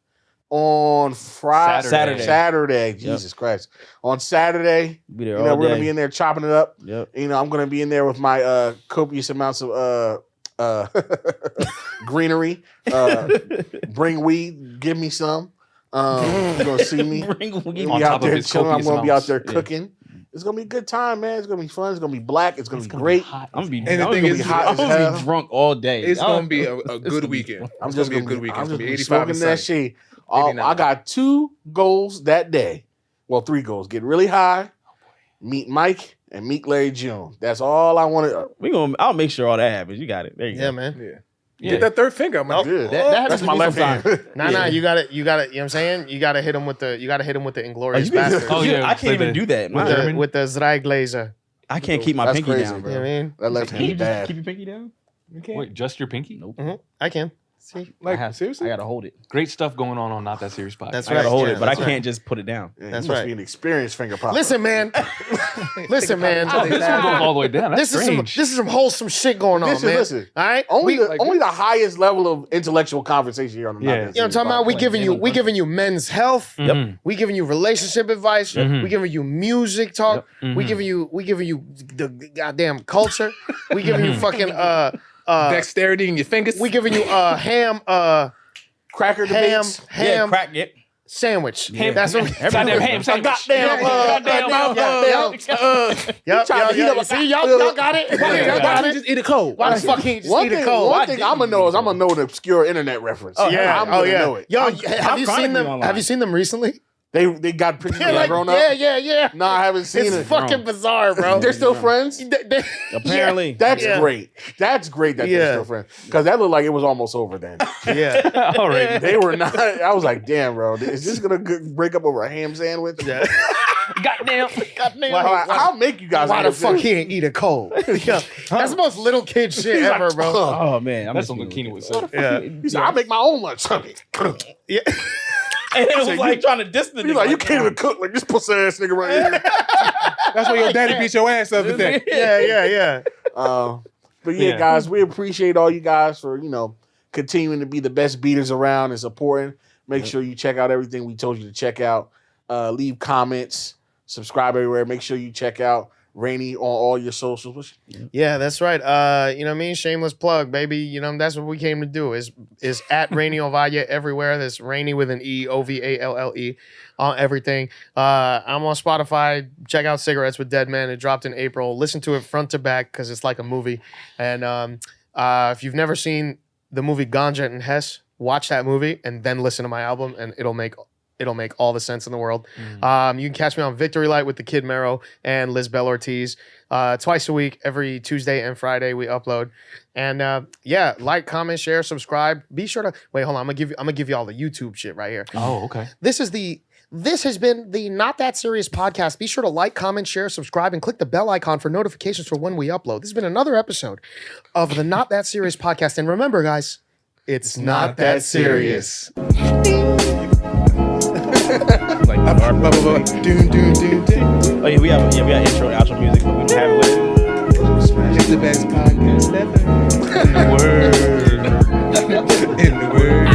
on Saturday. Saturday. Jesus Christ. On Saturday, Be there we're all gonna day. be in there chopping it up. Yep. I'm gonna be in there with my copious amounts of greenery. Bring weed, give me some. You're gonna see me. Bring We'll be On out top of there his chilling. I'm copious gonna be out amounts. there Yeah. cooking. It's gonna be a good time, man. It's gonna be fun. It's gonna be black. It's gonna be gonna great. hot. I'm gonna be. And the I'm thing gonna is, be hot as I'm gonna hell. be drunk all day. It's I'm- gonna be a it's good gonna be weekend. I'm It's just gonna gonna be a good weekend. I'm It's just gonna gonna be be 85 and smoking that sunny. shit. 89. I got 2 goals that day. Well, 3 goals. Get really high, meet Mike, and meet Larry June. That's all I wanted. I'll make sure all that happens. You got it. There you Yeah, go. man. Yeah. Yeah. Get that third finger. I'm like, Good. That happens That's to my me left sometimes. hand. Nah, you got it. You know what I'm saying? You gotta hit him with the Inglorious Bastard. Oh, yeah, I can't even do that. With man. the with the Zweiglaser. I can't keep my That's pinky crazy, down, You bro. know what I mean? That left Can you hand just bad. keep your pinky down? You can't. Wait, just your pinky? Nope. I can. See? I have, seriously? I gotta hold it. Great stuff going on Not That Serious Podcast. That's I gotta right, hold yeah, it, but I that's can't just put it down. Yeah, That's you must right. be an experienced finger popper. Listen, man. Listen, man. Oh, this one goes all the way down. That's strange. This is some wholesome shit going on, man. Listen. All right? Only We- only the highest level of intellectual conversation here on the Yeah. Not That You know what I'm Serious talking about? We Podcast. giving you men's health. Mhm. We giving you relationship advice. Mhm. We giving you music talk. Yep. We Mhm. giving you the goddamn culture. We giving you fucking Dexterity in your fingers. we giving you ham Cracker debates. Yeah, crack it. sandwich. Ham- That's what. Goddamn ham sandwich. Yep. See, y'all got it. Y'all got it. Just eat it cold. Why the fuck can't you just One eat it thing, cold? one thing I'm gonna know is I'm gonna know an obscure internet reference. Yeah. I'm gonna know it. Yo, I'm have you seen chronically them? online. Have you seen them recently? They got pictures of Like, grown up. yeah. No, I haven't seen It's it. fucking bizarre, bro. They're still friends. Apparently. That's Yeah. great. That's great that Yeah. they're still friends. Because that looked like it was almost over then. Yeah. All right. They were not. I was like, damn, bro. Is this going to break up over a ham sandwich? Yeah. Goddamn. I'll make you guys. Why the ham fuck sandwich. he ain't eat it cold? Yeah. That's the most little kid shit ever, bro. Oh man, That's something Keenan would say. Yeah. He said, I'll make my own lunch. Yeah. And it was like trying to diss the He's nigga. like, you can't even cook like this pussy ass nigga right here. That's why your daddy beat your ass the other day. Yeah. But yeah, guys, we appreciate all you guys for, continuing to be the best beaters around and supporting. Make sure you check out everything we told you to check out. Leave comments, subscribe everywhere. Make sure you check out Rainey on all your socials. Yeah, that's right. You know what I mean? Shameless plug, baby. You know, that's what we came to do is at Rainey Ovalle everywhere. That's Rainey with an E, Ovalle on everything. I'm on Spotify. Check out Cigarettes with Dead Man. It dropped in April. Listen to it front to back because it's like a movie. And if you've never seen the movie Ganja and Hess, watch that movie and then listen to my album and it'll make all the sense in the world. You can catch me on Victory Light with the Kid Mero and Liz Bell Ortiz. Twice a week, every Tuesday and Friday we upload. And like, comment, share, subscribe. Be sure to wait. Hold on, I'm gonna give you all the YouTube shit right here. Oh, okay. This has been the Not That Serious podcast. Be sure to like, comment, share, subscribe, and click the bell icon for notifications for when we upload. This has been another episode of the Not That Serious podcast. And remember, guys, it's not that serious. Like, oh yeah, we have intro and outro music, but we don't have it with it. It's the best podcast ever. In the word. In the word.